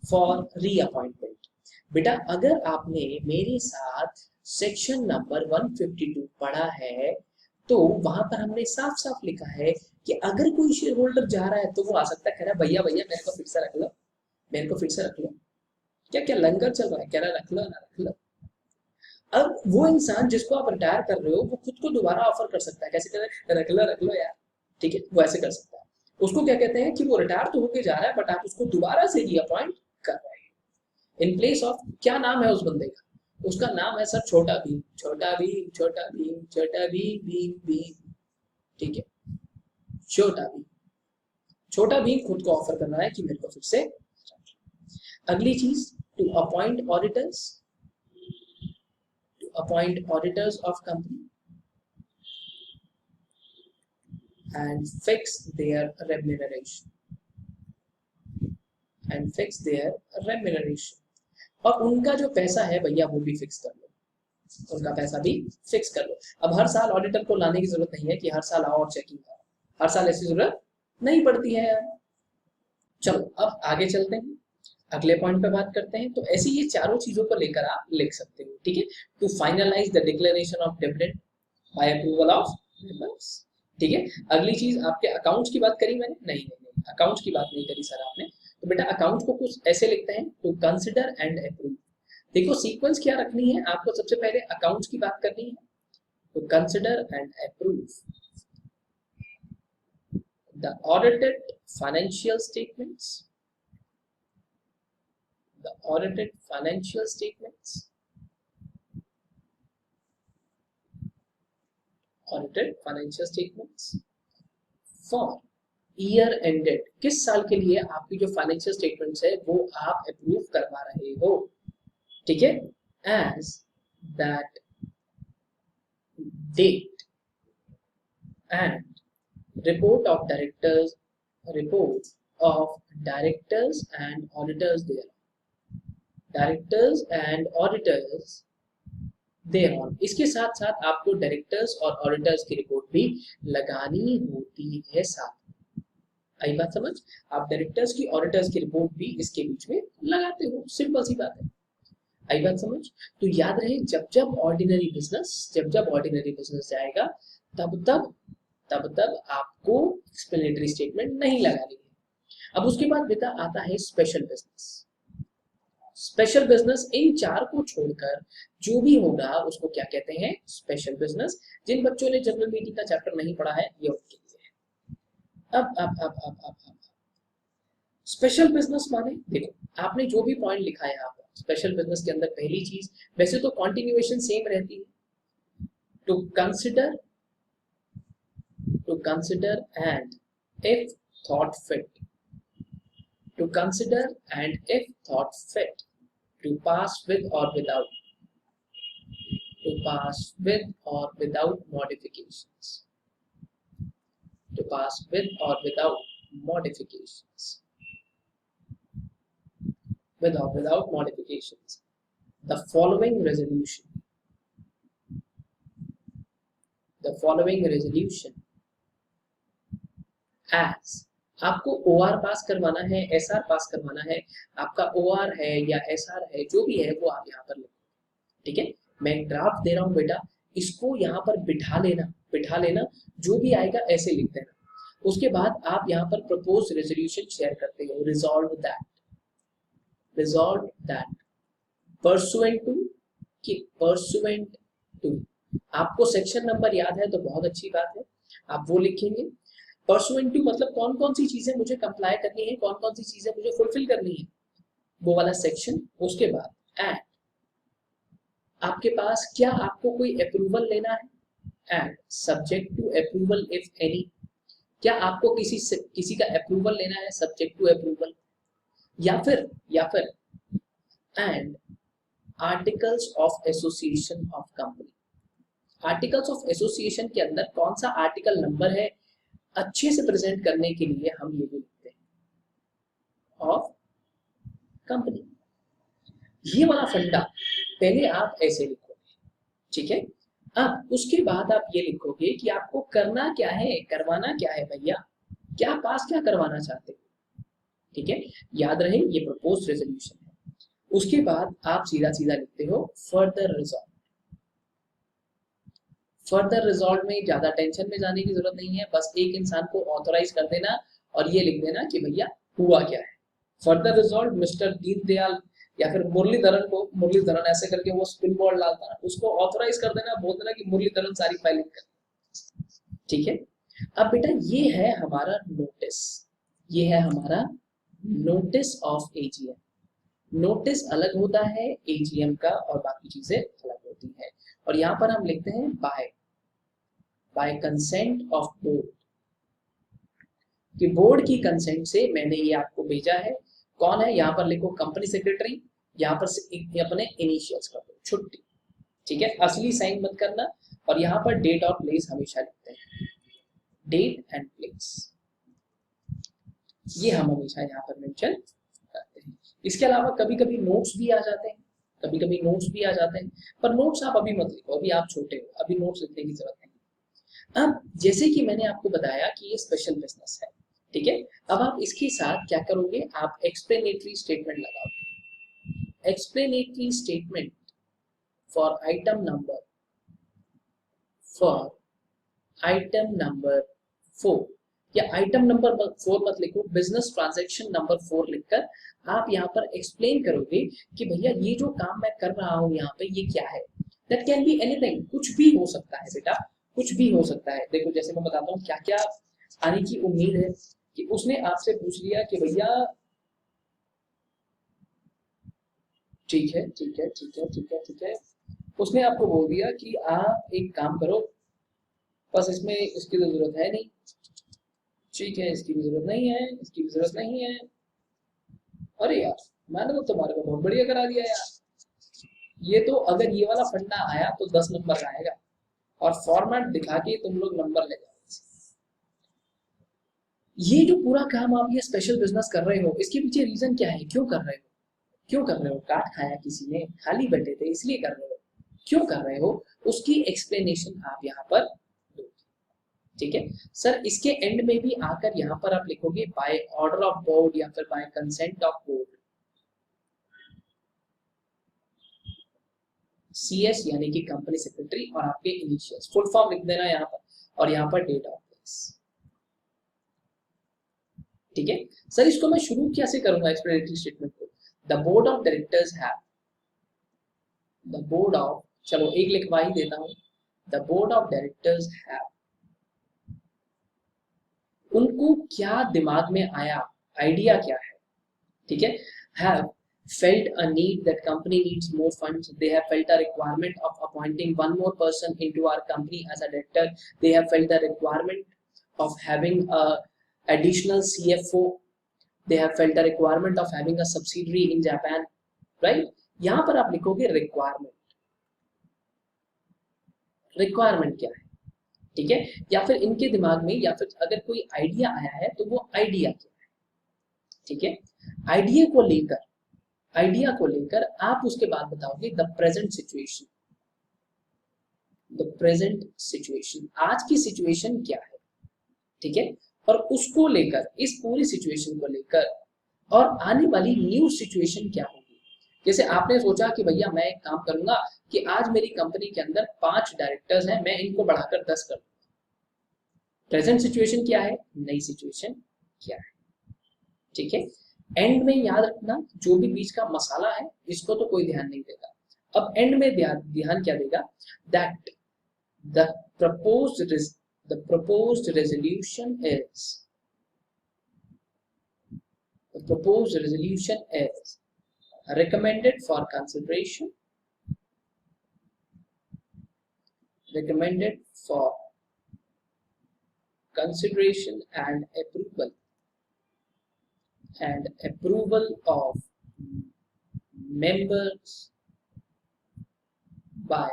for reappointment। बेटा अगर आपने मेरे साथ सेक्शन नंबर 152 पढ़ा है तो वहां पर हमने साफ साफ लिखा है कि अगर कोई शेयर होल्डर जा रहा है तो वो आ सकता है, कह रहा है भैया भैया मेरे को फिर से रख लो, मेरे को फिर से रख लो। क्या क्या लंगर चल रहा है, कह रहा है रख लो ना रख लो। अब वो इंसान जिसको आप रिटायर कर रहे हो वो खुद को दोबारा ऑफर कर सकता है, कैसे कह रहे हैं रख लो यार, ठीक है, वो ऐसे कर सकता है। उसको क्या कहते हैं कि वो रिटायर तो होके जा रहा है बट आप उसको दोबारा से रीअपॉइंट कर रहे हैं इन प्लेस ऑफ, क्या नाम है उस बंदे का, उसका नाम है सर छोटा भीम, छोटा भीम, छोटा भीम, छोटा भीम, भीम भीम, ठीक है, छोटा भीम। छोटा भीम खुद को ऑफर कर रहा है कि मेरे को फिर से। अगली चीज, to appoint auditors, appoint auditors of company and fix their remuneration and fix their remuneration। और उनका जो पैसा है भैया वो भी फिक्स कर लो, उनका पैसा भी फिक्स कर लो। अब हर साल ऑडिटर को लाने की जरूरत नहीं है कि हर साल आओ और चेकिंग करो, हर साल ऐसी जरूरत नहीं पड़ती है यार। चलो अब आगे चलते हैं, अगले पॉइंट पे बात करते हैं। तो ऐसी ये चारों चीजों को लेकर आप लिख सकते हो, ठीक है। To finalise the declaration of dividend by approval of members, ठीक है। अगली चीज आपके अकाउंट्स की बात करी मैंने, नहीं नहीं नहीं अकाउंट्स की बात नहीं करी सर आपने। तो बेटा अकाउंट्स को कुछ ऐसे लिखते हैं, टू कंसिडर एंड अप्रूव। देखो सीक्वेंस क्या रखनी है आपको, सबसे पहले अकाउंट्स की बात करनी है, to consider and approve the audited financial statements, the audited financial statements, audited financial statements for year ended, किस साल के लिए आपकी जो फाइनेंशियल स्टेटमेंट्स है वो आप अप्रूव करवा रहे हो, ठीक है। as that date and report of directors, report of directors and auditors there, directors and auditors thereon. इसके साथ साथ आपको डायरेक्टर्स और ऑडिटर्स की रिपोर्ट भी लगानी होती है साथ में। आई बात समझ, आप डायरेक्टर्स की ऑडिटर्स की रिपोर्ट भी इसके बीच में लगाते हो, सिंपल सी बात है। आई बात समझ, तो याद रहे जब जब ऑर्डिनरी बिजनेस जाएगा तब आपको एक्सप्लेनेटरी स्टेटमेंट नहीं लगानी है। अब उसके बाद बेटा आता है स्पेशल बिजनेस। स्पेशल बिजनेस, इन चार को छोड़कर जो भी होगा उसको क्या कहते हैं, स्पेशल बिजनेस। जिन बच्चों ने जनरल मीटिंग का चैप्टर नहीं पढ़ा है ये उनके लिए है। अब स्पेशल बिजनेस माने, देखो आपने जो भी पॉइंट लिखा है यहाँ पर स्पेशल बिजनेस के अंदर पहली चीज, वैसे तो कॉन्टिन्यूएशन सेम रहती है, to consider and if thought fit, to consider and if thought fit, to pass with or without modifications, to pass with or without modifications, with or without modifications, the following resolution as, आपको OR पास करवाना है, SR पास करवाना है, आपका OR है या SR है जो भी है वो आप यहाँ पर लिखो, ठीक है। मैं ड्राफ्ट दे रहा हूँ बेटा, इसको यहाँ पर बिठा लेना, जो भी आएगा ऐसे लिख देना। उसके बाद आप यहाँ पर प्रपोज रेजोल्यूशन शेयर करते हो, रिजॉल्व दैट परसुएंट टू, आपको सेक्शन नंबर याद है तो बहुत अच्छी बात है, आप वो लिखेंगे। परसुएंट टू मतलब कौन कौन सी चीजें मुझे कंप्लाई करनी है, कौन कौन सी चीजें मुझे फुलफिल करनी है, वो वाला सेक्शन। उसके बाद एंड आपके पास क्या आपको कोई अप्रूवल लेना है, and subject to approval if any, क्या आपको किसी का अप्रूवल लेना है, सब्जेक्ट टू अप्रूवल, या फिर and articles of association of company. Articles of association के अंदर कौन सा आर्टिकल नंबर है अच्छे से प्रेजेंट करने के लिए हम ये भी लिखते हैं ऑफ कंपनी। ये वाला फंडा पहले आप ऐसे लिखोगे, ठीक है। अब उसके बाद आप ये लिखोगे कि आपको करना क्या है, करवाना क्या है भैया, क्या करवाना चाहते हो, ठीक है। याद रहे ये प्रपोज रेजोल्यूशन है। उसके बाद आप सीधा सीधा लिखते हो फर्दर रिजॉल्व। फर्दर रिजॉल्व में ज्यादा टेंशन में जाने की जरूरत नहीं है, बस एक इंसान को ऑथोराइज कर देना और ये लिख देना कि भैया हुआ क्या है। फर्दर रिजॉल्व मिस्टर दीनदयाल या फिर मुरलीधरन को, मुरलीधरन ऐसे करके वो स्पिन बॉल डालता है, उसको ऑथोराइज कर देना, बोल देना कि मुरलीधरन सारी फाइलिंग कर। ठीक है। अब बेटा ये है हमारा नोटिस, ये है हमारा नोटिस ऑफ एजीएम। नोटिस अलग होता है एजीएम का और बाकी चीजें अलग होती है। और यहाँ पर हम लिखते हैं बाय कंसेंट ऑफ बोर्ड, कि बोर्ड की कंसेंट से मैंने ये आपको भेजा है। कौन है यहाँ पर लिखो कंपनी सेक्रेटरी, यहाँ पर अपने इनिशियल्स कर दो छुट्टी। ठीक है, असली साइन मत करना। और यहाँ पर डेट और प्लेस हमेशा लिखते हैं, डेट एंड प्लेस, ये हम हमेशा यहाँ पर मेंशन करते हैं। इसके अलावा कभी कभी नोट्स भी आ जाते हैं, कभी कभी नोट्स भी आ जाते हैं, पर नोट्स आप अभी मत लिखो, अभी आप छोटे हो, अभी नोट्स लिखने की जरूरत नहीं। अब जैसे कि मैंने आपको बताया कि ये स्पेशल बिजनेस है, ठीक है। अब आप इसके साथ क्या करोगे, आप एक्सप्लेनेटरी स्टेटमेंट लगाओगे। Explanatory statement for item number 4 या आइटम नंबर 4 मत लिखो, बिजनेस ट्रांजैक्शन नंबर 4 लिखकर आप यहाँ पर एक्सप्लेन करोगे कि भैया ये जो काम मैं कर रहा हूँ यहाँ पे ये क्या है। दैट कैन बी एनीथिंग, कुछ भी हो सकता है बेटा, कुछ भी हो सकता है। देखो जैसे मैं बताता हूँ क्या क्या आने की उम्मीद है, कि उसने आपसे पूछ लिया कि भैया ठीक है ठीक है ठीक है ठीक है ठीक है, उसने आपको बोल दिया कि आप एक काम करो, बस इसमें इसकी तो जरूरत है नहीं, ठीक है इसकी भी जरूरत नहीं है, इसकी भी जरूरत नहीं है। अरे यार मैंने तो तुम्हारे को बहुत बढ़िया करा दिया यार, ये तो अगर ये वाला फंडा आया तो 10 नंबर आएगा, और फॉर्मेट दिखा के तुम लोग नंबर ले जाओ। ये जो पूरा काम आप ये स्पेशल बिजनेस कर रहे हो, इसके पीछे रीजन क्या है, क्यों कर रहे हो, क्यों कर रहे हो, काट खाया किसी ने, खाली बैठे थे इसलिए कर रहे हो, क्यों कर रहे हो, उसकी एक्सप्लेनेशन आप यहाँ पर दो। ठीक है सर, इसके एंड में भी आकर यहाँ पर आप लिखोगे बाय ऑर्डर ऑफ बोर्ड या फिर bye consent of board, CS यानी कि कंपनी सेक्रेटरी, और आपके इनिशियल्स फुल फॉर्म लिख देना यहाँ पर, और यहाँ पर डेट ऑफ प्लेस। ठीक है सर, इसको मैं शुरू कैसे करूंगा एक्सप्लेनेटरी स्टेटमेंट को, the board of directors have, the board of, चलो एक लिखवा ही देता हूं, the board of directors have, उनको क्या दिमाग में आया, आइडिया क्या है, ठीक है, have felt a need that company needs more funds, they have felt a requirement of appointing one more person into our company as a director, they have felt the requirement of having a additional CFO, they have felt the requirement of having a subsidiary in Japan, right? यहाँ पर आप लिखोगे requirement, requirement क्या है, ठीक है, या फिर इनके दिमाग में, या फिर अगर कोई आइडिया आया है तो वो आइडिया क्या है। ठीक है, आइडिया को लेकर आप उसके बाद बताओगे the present situation, the present situation, आज की सिचुएशन क्या है। ठीक है, और उसको लेकर, इस पूरी सिचुएशन को लेकर और आने वाली न्यू सिचुएशन क्या होगी। जैसे आपने सोचा कि भैया मैं एक काम करूंगा कि आज मेरी कंपनी के अंदर 5 डायरेक्टर्स हैं, मैं इनको बढ़ाकर 10 कर दूंगा। प्रेजेंट सिचुएशन क्या है, नई सिचुएशन क्या है। ठीक है, एंड में याद रखना जो भी बीच का मसाला है इसको तो कोई ध्यान नहीं देगा, अब एंड में ध्यान क्या देगा, that the proposed resolution is recommended for consideration and approval of members by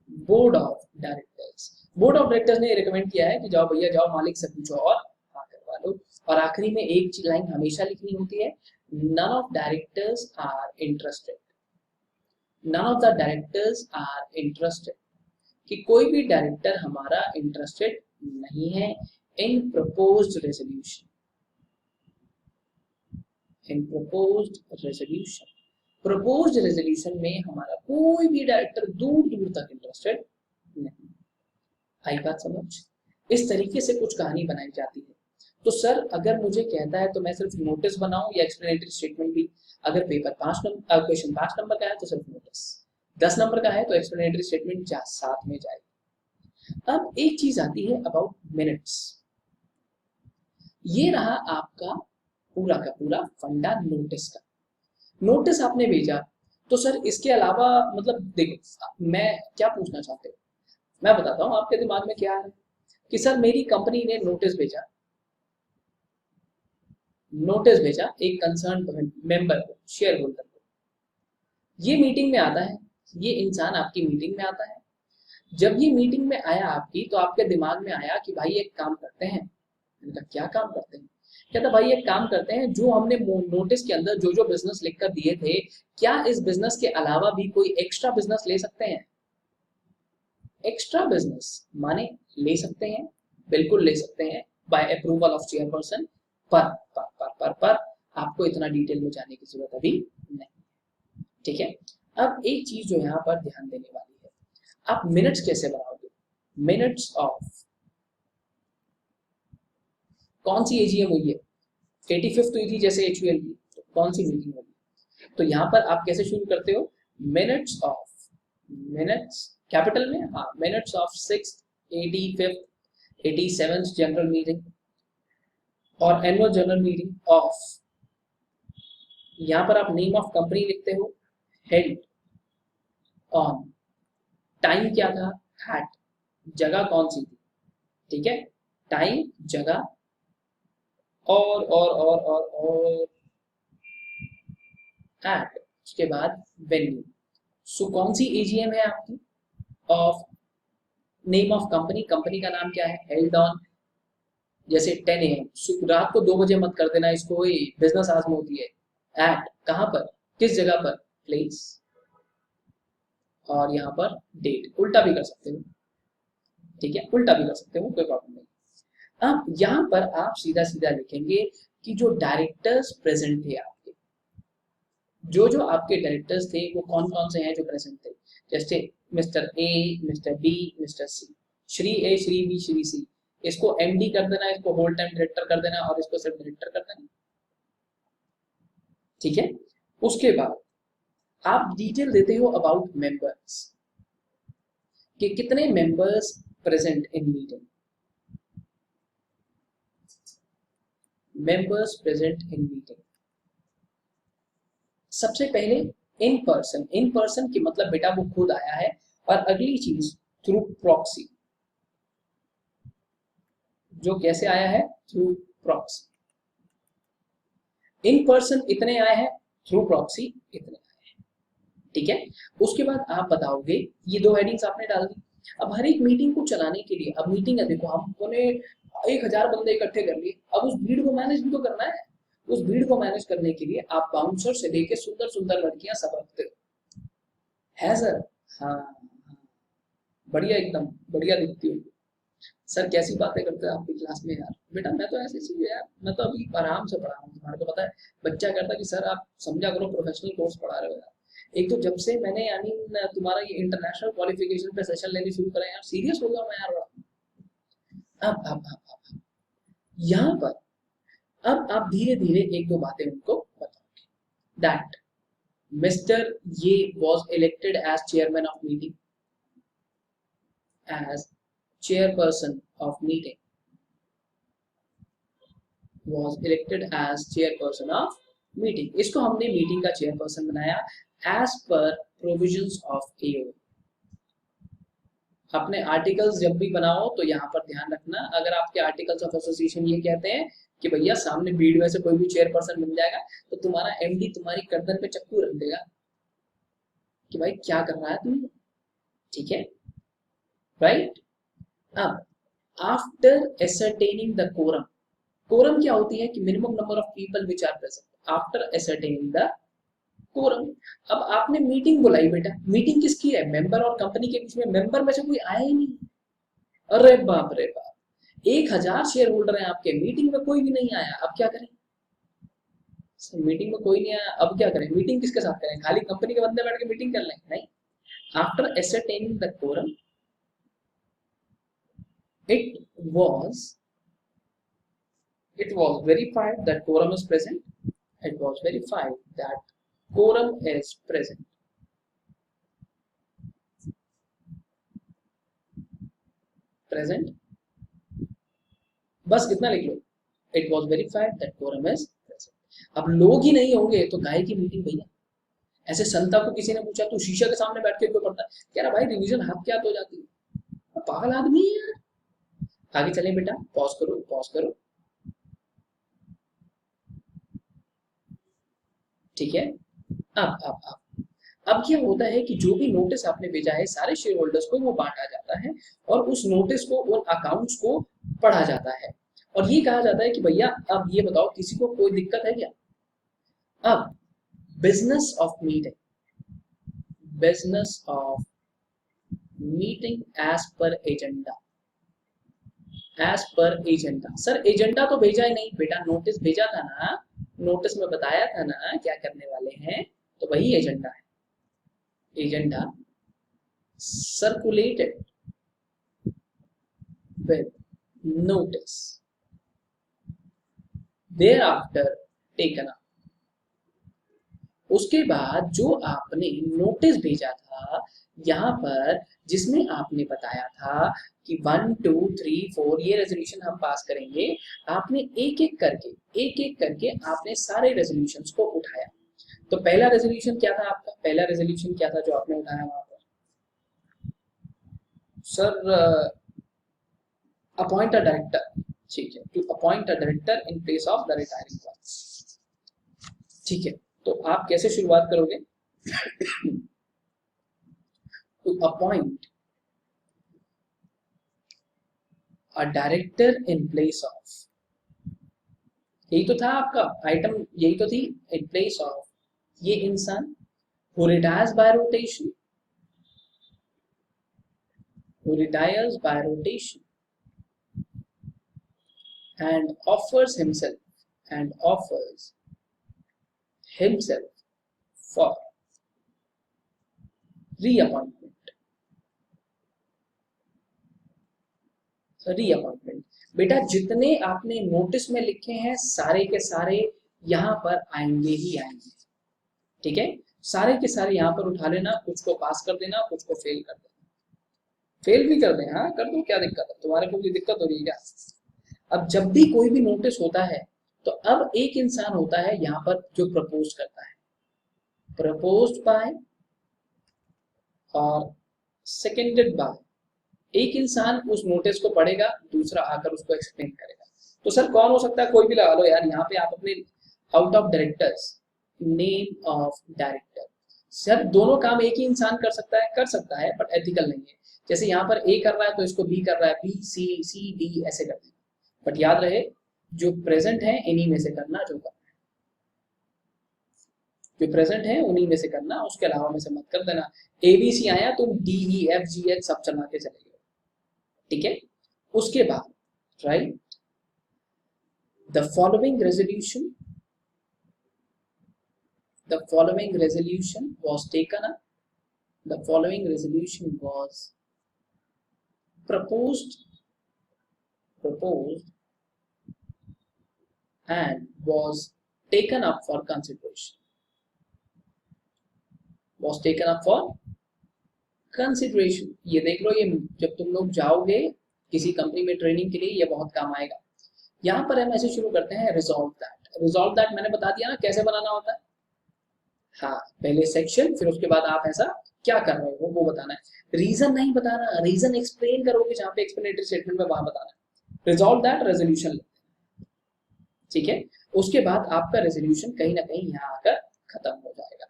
board of directors. Board of directors ने रिकमेंड किया है कि जाओ भैया जाओ, मालिक से पूछो और हाँ करवा लो। और आखिरी में एक लाइन हमेशा लिखनी होती है, none of directors are interested, none of the directors are interested, कि कोई भी डायरेक्टर हमारा इंटरेस्टेड नहीं है in proposed resolution, in proposed resolution. Proposed resolution में हमारा कोई भी डायरेक्टर दूर दूर तक इंटरेस्टेड नहीं। आई बात समझ? इस तरीके से कुछ कहानी बनाई जाती है। तो सर अगर मुझे कहता है तो मैं सिर्फ नोटिस बनाऊं या एक्सप्लेनेटरी स्टेटमेंट भी? अगर पेपर 5 नंबर क्वेश्चन 5 नंबर का है तो सिर्फ नोटिस, 10 नंबर का है तो एक्सप्लेनेटरी स्टेटमेंट साथ में जाएगी। अब एक चीज आती है अबाउट मिनट्स। ये रहा आपका पूरा का पूरा फंडा नोटिस का। नोटिस आपने भेजा तो सर इसके अलावा मतलब देखो मैं क्या पूछना चाहते हो, मैं बताता हूँ आपके दिमाग में क्या है कि सर मेरी कंपनी ने नोटिस भेजा, एक कंसर्न मेंबर को, शेयर होल्डर को। ये मीटिंग में आता है, ये इंसान आपकी मीटिंग में आता है। जब ये मीटिंग में आया आपकी तो आपके दिमाग में आया कि भाई एक काम करते हैं। मैंने कहा क्या काम करते हैं? कहता भाई एक काम करते हैं, जो हमने नोटिस के अंदर जो जो बिजनेस लिखकर दिए थे, क्या इस बिजनेस के अलावा भी कोई एक्स्ट्रा बिजनेस ले सकते हैं? एक्स्ट्रा बिजनेस माने ले सकते हैं, बिल्कुल ले सकते हैं बाय अप्रूवल ऑफ चेयरपर्सन। पर आपको इतना डिटेल में जाने की जरूरत अभी नहीं। ठीक है, अब एक चीज जो यहाँ पर ध्यान देने वाली है, आप मिनट्स कैसे बनाओगे? मिनट्स ऑफ कौन सी एजीएम हुई है? 85th हुई थी जैसे एचयूएल की, तो कौन सी मीटिंग होगी? तो यहाँ पर आप कैसे शुरू करते हो? मिनट्स ऑफ, मिनट्स कैपिटल में, हाँ, minutes of 6th 85th 87th general meeting और एनुअल जनरल मीटिंग ऑफ, यहाँ पर आप नेम ऑफ कंपनी लिखते हो, हेल्ड ऑन, टाइम क्या था, हैट, जगह कौन सी थी, ठीक है, टाइम, जगह और एट, उसके बाद वेन्यू। सो कौन सी एजीएम है आपकी? Of name of company, company का नाम क्या है? हेल्ड ऑन, जैसे 10 AM, रात को 2 बजे मत कर देना इसको, बिजनेस आज में होती है। एट कहाँ पर, किस जगह पर, प्लेस, और यहाँ पर डेट, उल्टा भी कर सकते हो, ठीक है, उल्टा भी कर सकते हो, कोई प्रॉब्लम नहीं। अब यहाँ पर आप सीधा सीधा लिखेंगे कि जो डायरेक्टर्स प्रेजेंट थे आपके, जो जो आपके डायरेक्टर्स थे वो कौन कौन से हैं जो प्रेजेंट थे, जैसे mister A, mister B, mister C, Shri A, Shri B, Shri C. इसको एमडी कर देना, इसको होल टाइम डायरेक्टर कर देना और इसको सिर्फ डायरेक्टर कर देना, ठीक है। उसके बाद आप डिटेल देते हो अबाउट मेंबर्स, कि कितने members present in meeting, members present in meeting. सबसे पहले इन पर्सन, इन पर्सन की मतलब बेटा वो खुद आया है, और अगली चीज थ्रू प्रॉक्सी, जो कैसे आया है? Through proxy. इन पर्सन इतने आए हैं, थ्रू प्रॉक्सी इतने आए हैं, ठीक है। उसके बाद आप बताओगे, ये 2 हेडिंग्स आपने डाल दी। अब हर एक मीटिंग को चलाने के लिए, अब मीटिंग है, देखो हमने 1000 बंदे इकट्ठे कर लिए, अब उस भीड़ को मैनेज भी तो करना है। उस भीड़ को मैनेज करने के लिए आप बाउंसर से लेके सुंदर सुंदर लड़कियां सब रखते हो, है सर? हाँ हाँ, बढ़िया, एकदम बढ़िया दिखती हो सर। कैसी बातें करते हो आपकी क्लास में यार? बेटा मैं तो ऐसे ही यार, मैं तो अभी आराम से पढ़ा रहा हूँ, तुम्हारे को पता है। बच्चा कहता कि सर आप समझा करो, प्रोफेशनल कोर्स पढ़ा रहे हो यार। एक तो जब से मैंने यानी तुम्हारा ये इंटरनेशनल क्वालिफिकेशन पे सेशन लेने शुरू करा यार, सीरियस हो गया मैं यार। अब यहाँ पर अब आप धीरे धीरे 1-2 बातें उनको बताओगे, दैट मिस्टर ये was elected as chairman of meeting, as chairperson of meeting, was elected as chairperson of meeting। इसको हमने मीटिंग का चेयरपर्सन बनाया as per provisions of AO। अपने आर्टिकल्स जब भी बनाओ तो यहाँ पर ध्यान रखना, अगर आपके आर्टिकल्स ऑफ एसोसिएशन ये कहते हैं कि भैया सामने भीड़ में से कोई भी चेयरपर्सन मिल जाएगा, तो तुम्हारा एमडी तुम्हारी गर्दन पे चक्कू रख देगा कि भाई क्या कर रहा है तुम, ठीक है, राइट। अब after ascertaining the quorum, quorum क्या होती है कि minimum number of people which are present, after ascertaining the quorum. अब आपने मीटिंग बुलाई बेटा, मीटिंग किसकी है? मेंबर और कंपनी के बीच में, मेंबर में से कोई आया ही नहीं। अरे बाप रे बाप, 1000 शेयर होल्डर हैं आपके, मीटिंग में कोई भी नहीं आया, अब क्या करें? सर मीटिंग में कोई नहीं आया, अब क्या करें? मीटिंग किसके साथ करें? खाली कंपनी के बंदे बैठ के मीटिंग कर लें? नहीं। After ascertaining the quorum, it was it was verified that quorum is present. It was verified that quorum is present. Present. बस इतना लिख लो, it was verified that quorum is present. अब लोग ही नहीं होंगे तो काहे की मीटिंग भैया? ऐसे संता को किसी ने पूछा तू शीशे के सामने बैठ के क्यों पढ़ता है? कह रहा भाई रिवीजन हाथ क्या हो जाती है, पागल आदमी है यार। आगे चलें बेटा, पॉज करो पॉज करो, ठीक है। अब क्या होता है कि जो भी नोटिस आपने भेजा है सारे शेयर होल्डर्स को वो बांटा जाता है और उस नोटिस को उन अकाउंट्स को पढ़ा जाता है और ये कहा जाता है कि भैया अब ये बताओ किसी को कोई दिक्कत है क्या? अब business of meeting, business of meeting as per agenda, as per agenda. Sir agenda तो भेजा ही नहीं बेटा, नोटिस भेजा था ना, नोटिस में बताया था ना क्या करने वाले हैं, तो वही एजेंडा है। Agenda circulated with notice thereafter taken up। उसके बाद जो आपने नोटिस भेजा था यहाँ पर जिसमें आपने बताया था कि 1 2 3 4 ये रेजोल्यूशन हम पास करेंगे, आपने एक एक करके आपने सारे रेजोल्यूशंस को उठाया। तो पहला रेजोल्यूशन क्या था आपका? पहला रेजोल्यूशन क्या था जो आपने उठाया वहां पर? सर अपॉइंट अ डायरेक्टर, ठीक है, to appoint a director in place of the retiring one. ठीक है, तो आप कैसे शुरुआत करोगे? To appoint a director in place of, यही तो था आपका आइटम, यही तो थी, इन प्लेस ऑफ ये इंसान who retires by rotation, who retires by rotation and offers himself for reappointment। Reappointment बेटा जितने आपने नोटिस में लिखे हैं सारे के सारे यहां पर आएंगे ही आएंगे, ठीक है, सारे के सारे यहाँ पर उठा लेना, कुछ को पास कर देना, कुछ को फेल कर देना। फेल भी कर दें, हाँ कर दो, क्या दिक्कत है? तुम्हारे को कोई दिक्कत हो रही है क्या? अब जब भी कोई भी नोटिस होता है तो अब एक इंसान होता है यहाँ पर जो प्रपोज करता है, प्रपोज्ड बाय और सेकेंडेड बाय। एक इंसान उस नोटिस को पढ़ेगा, दूसरा आकर उसको एक्सप्लेन करेगा। तो सर कौन हो सकता है? कोई भी लगा लो यार, यहाँ पे आप अपने out of directors, name of director. Sir दोनों काम एक ही इंसान कर सकता है बट एथिकल नहीं है। जैसे यहाँ पर ए कर रहा है तो इसको बी कर रहा है, बी सी, सी डी ऐसे कर देना, बट याद रहे जो प्रेजेंट है इन्हीं में से करना, जो करना है जो प्रेजेंट है उन्हीं में से करना, उसके अलावा में से मत कर देना। ए बी सी आया तुम D E F G H सब चला के चले गए, ठीक है। उसके बाद right, the following resolution was taken up, the following resolution was proposed and was taken up for consideration, ये देख लो, ये जब तुम लोग जाओगे किसी कंपनी में ट्रेनिंग के लिए ये बहुत काम आएगा। यहाँ पर हम ऐसे शुरू करते हैं, रिजॉल्व दैट मैंने बता दिया ना कैसे बनाना होता है। हाँ, पहले सेक्शन, फिर उसके बाद आप ऐसा क्या कर रहे हो वो बताना है, रीजन नहीं बताना, रीजन एक्सप्लेन करोगे जहाँ पे एक्सप्लेनेटरी स्टेटमेंट में वहां बताना है। रिजॉल्व दैट रेजोल्यूशन, ठीक है। उसके बाद आपका रेजोल्यूशन कहीं ना कहीं यहाँ आकर खत्म हो जाएगा।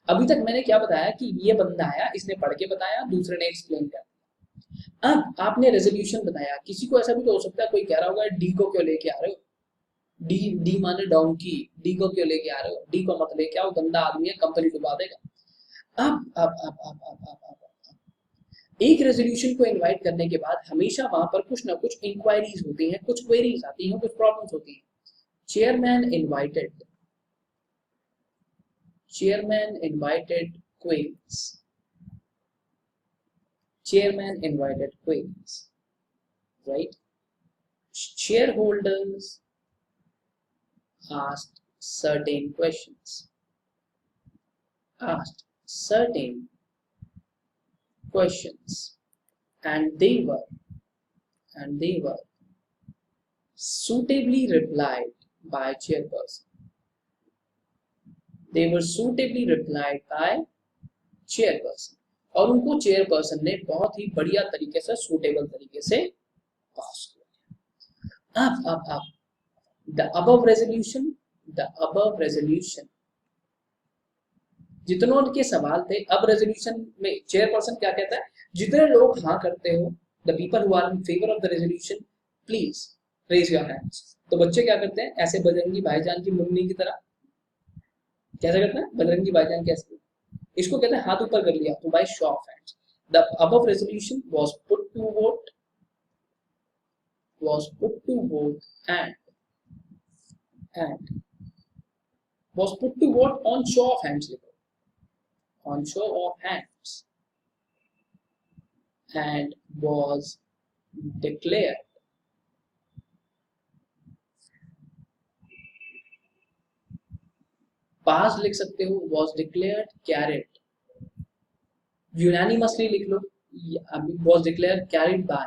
अभी तक मैंने क्या बताया कि ये बंदा आया, इसने पढ़ के बताया, दूसरे ने एक्सप्लेन कर दिया। अब आपने रेजोल्यूशन बताया, किसी को ऐसा भी तो हो सकता है कोई कह रहा होगा डी को क्यों लेके आ रहे हो, डी माने डोंकी, डी को क्यों लेके आ रहे हो, डी को मत लेके आओ, गंदा आदमी है, कंपनी डुबा देगा। अब एक रेजोल्यूशन को इनवाइट करने के बाद हमेशा वहां पर कुछ ना कुछ इंक्वायरीज होती हैं, कुछ क्वेरीज आती हैं, कुछ प्रॉब्लम्स होती हैं। Chairman invited chairman invited queens. Chairman invited queens, right? Shareholders asked certain questions. Asked certain questions, and they were suitably replied by chairperson. They were suitably replied by chairperson. और उनको chairperson ने बहुत ही बढ़िया तरीके से, suitable तरीके से पास किया। अब the above resolution जितनों के सवाल थे, अब रेजोल्यूशन में चेयरपर्सन क्या कहता है, जितने लोग हाँ करते हो, the people who are in favour of the resolution please raise your hands. तो बच्चे क्या करते हैं, ऐसे बजरंगी भाईजान की मुन्नी की तरह कैसे करते हैं, बजरंगी भाईजान कैसे, इसको कहते हैं हाथ ऊपर कर लिया, तो by show of hands the above resolution was put to vote and was put to vote on show of hands, on show of hands, and was declared पास लिख सकते हो, was declared carried, unanimously लिख लो, was declared carried by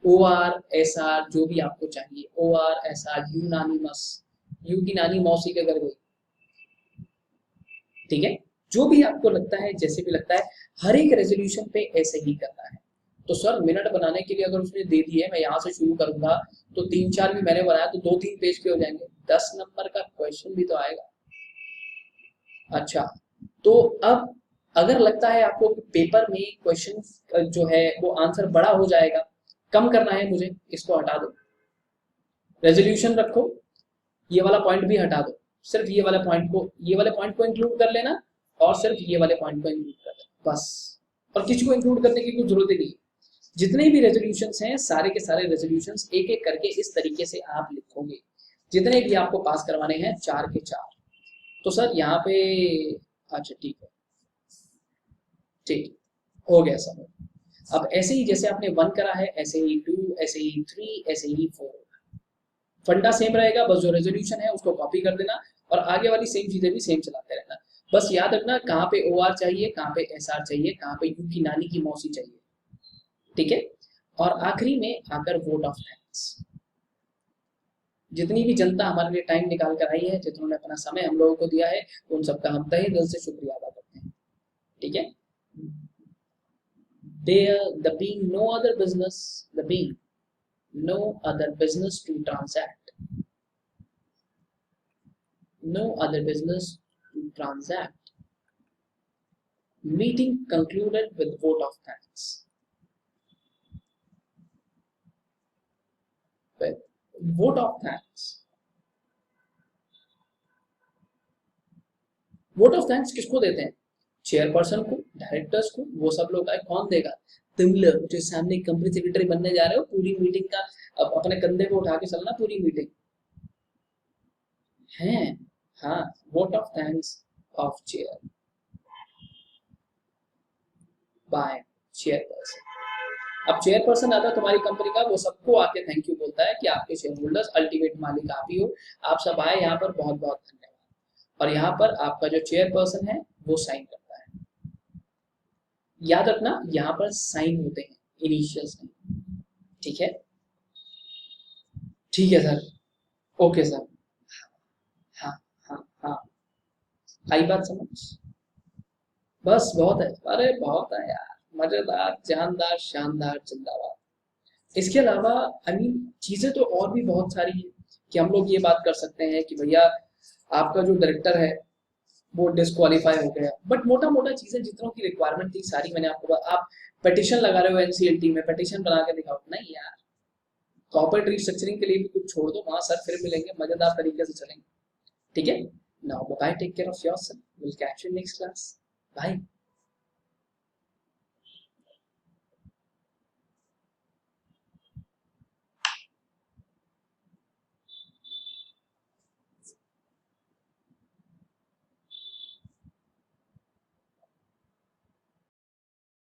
OR SR जो भी आपको चाहिए, OR SR unanimous, you की नानी मौसी के घर गई, ठीक है, जो भी आपको लगता है, जैसे भी लगता है, हर एक रेजोल्यूशन पे ऐसे ही करना है। तो सर मिनट बनाने के लिए अगर उसने दे दी है, मैं यहाँ से शुरू करूंगा तो 3-4 भी मैंने बनाया तो 2-3 पेज पे हो जाएंगे, 10 नंबर का क्वेश्चन भी तो आएगा। अच्छा, तो अब अगर लगता है आपको पेपर में क्वेश्चन जो है वो आंसर बड़ा हो जाएगा, कम करना है मुझे, इसको हटा दो, रेजोल्यूशन रखो, ये वाला पॉइंट भी हटा दो, सिर्फ ये वाले पॉइंट को इंक्लूड कर लेना और सिर्फ ये वाले पॉइंट को इंक्लूड कर लेना बस, और किसी को इंक्लूड करने की कोई जरूरत ही नहीं। जितने भी रेजोल्यूशंस हैं, सारे के सारे रेजोल्यूशंस एक एक करके इस तरीके से आप लिखोगे, जितने भी आपको पास करवाने हैं 4 के 4। तो सर यहाँ पे अच्छा ठीक है, ठीक हो गया सर। अब ऐसे ही जैसे आपने 1 करा है, ऐसे ही 2, ऐसे ही 3, ऐसे ही 4, फंडा सेम रहेगा, बस जो रेजोल्यूशन है उसको कॉपी कर देना और आगे वाली सेम चीजें भी सेम चलाते रहना। बस याद रखना कहाँ पे OR चाहिए, कहाँ पे SR चाहिए, कहाँ पे यू की नानी की मौसी चाहिए, ठीक है। और आखिरी में आकर वोट ऑफ थैंक्स, जितनी भी जनता हमारे लिए टाइम निकाल कर आई है, जिन्होंने अपना समय हम लोगों को दिया है, उन सबका हम तहे दिल से शुक्रिया अदा करते हैं, ठीक है। The being no other business to transact, meeting concluded with vote of thanks. Vote of thanks किसको देते हैं, चेयरपर्सन को, डायरेक्टर्स को, वो सब लोग आए, कौन देगा, तुम लोग जो सामने कंपनी सेक्रेटरी बनने जा रहे हो, पूरी मीटिंग का अब अपने कंधे पे उठा के चलना, पूरी मीटिंग है, हाँ, vote of thanks of chair by chairperson. अब चेयरपर्सन आता है तुम्हारी कंपनी का, वो सबको आके थैंक यू बोलता है कि आपके शेयर होल्डर्स, अल्टीमेट मालिक आप ही हो, आप सब आए यहाँ पर, बहुत बहुत धन्यवाद। और यहाँ पर आपका जो चेयरपर्सन है वो साइन करता है, याद रखना यहाँ पर साइन होते हैं, इनिशियल साइन, ठीक है, ठीक है सर, ओके सर, हाँ हाँ हाँ, आई बात समझ, बस बहुत है, अरे बहुत है यार, मजेदार, जानदार, शानदार, जिंदाबाद। इसके अलावा चीजें तो और भी बहुत सारी हैं कि हम लोग ये बात कर सकते हैं कि भैया आपका जो डायरेक्टर है वो डिस्क्वालीफाई हो गया, बट मोटा मोटा चीजें जितनों की रिक्वायरमेंट थी सारी मैंने आपको, आप पेटिशन लगा रहे हो NCLT में, पेटिशन बना के दिखाओ, नहीं यार, कॉर्पोरेट रिस्ट्रक्चरिंग के लिए भी कुछ छोड़ दो, वहां सर फिर मिलेंगे, मजेदार तरीके से चलेंगे, ठीक है। Now bye, take care of yourself, will catch you next class, bye.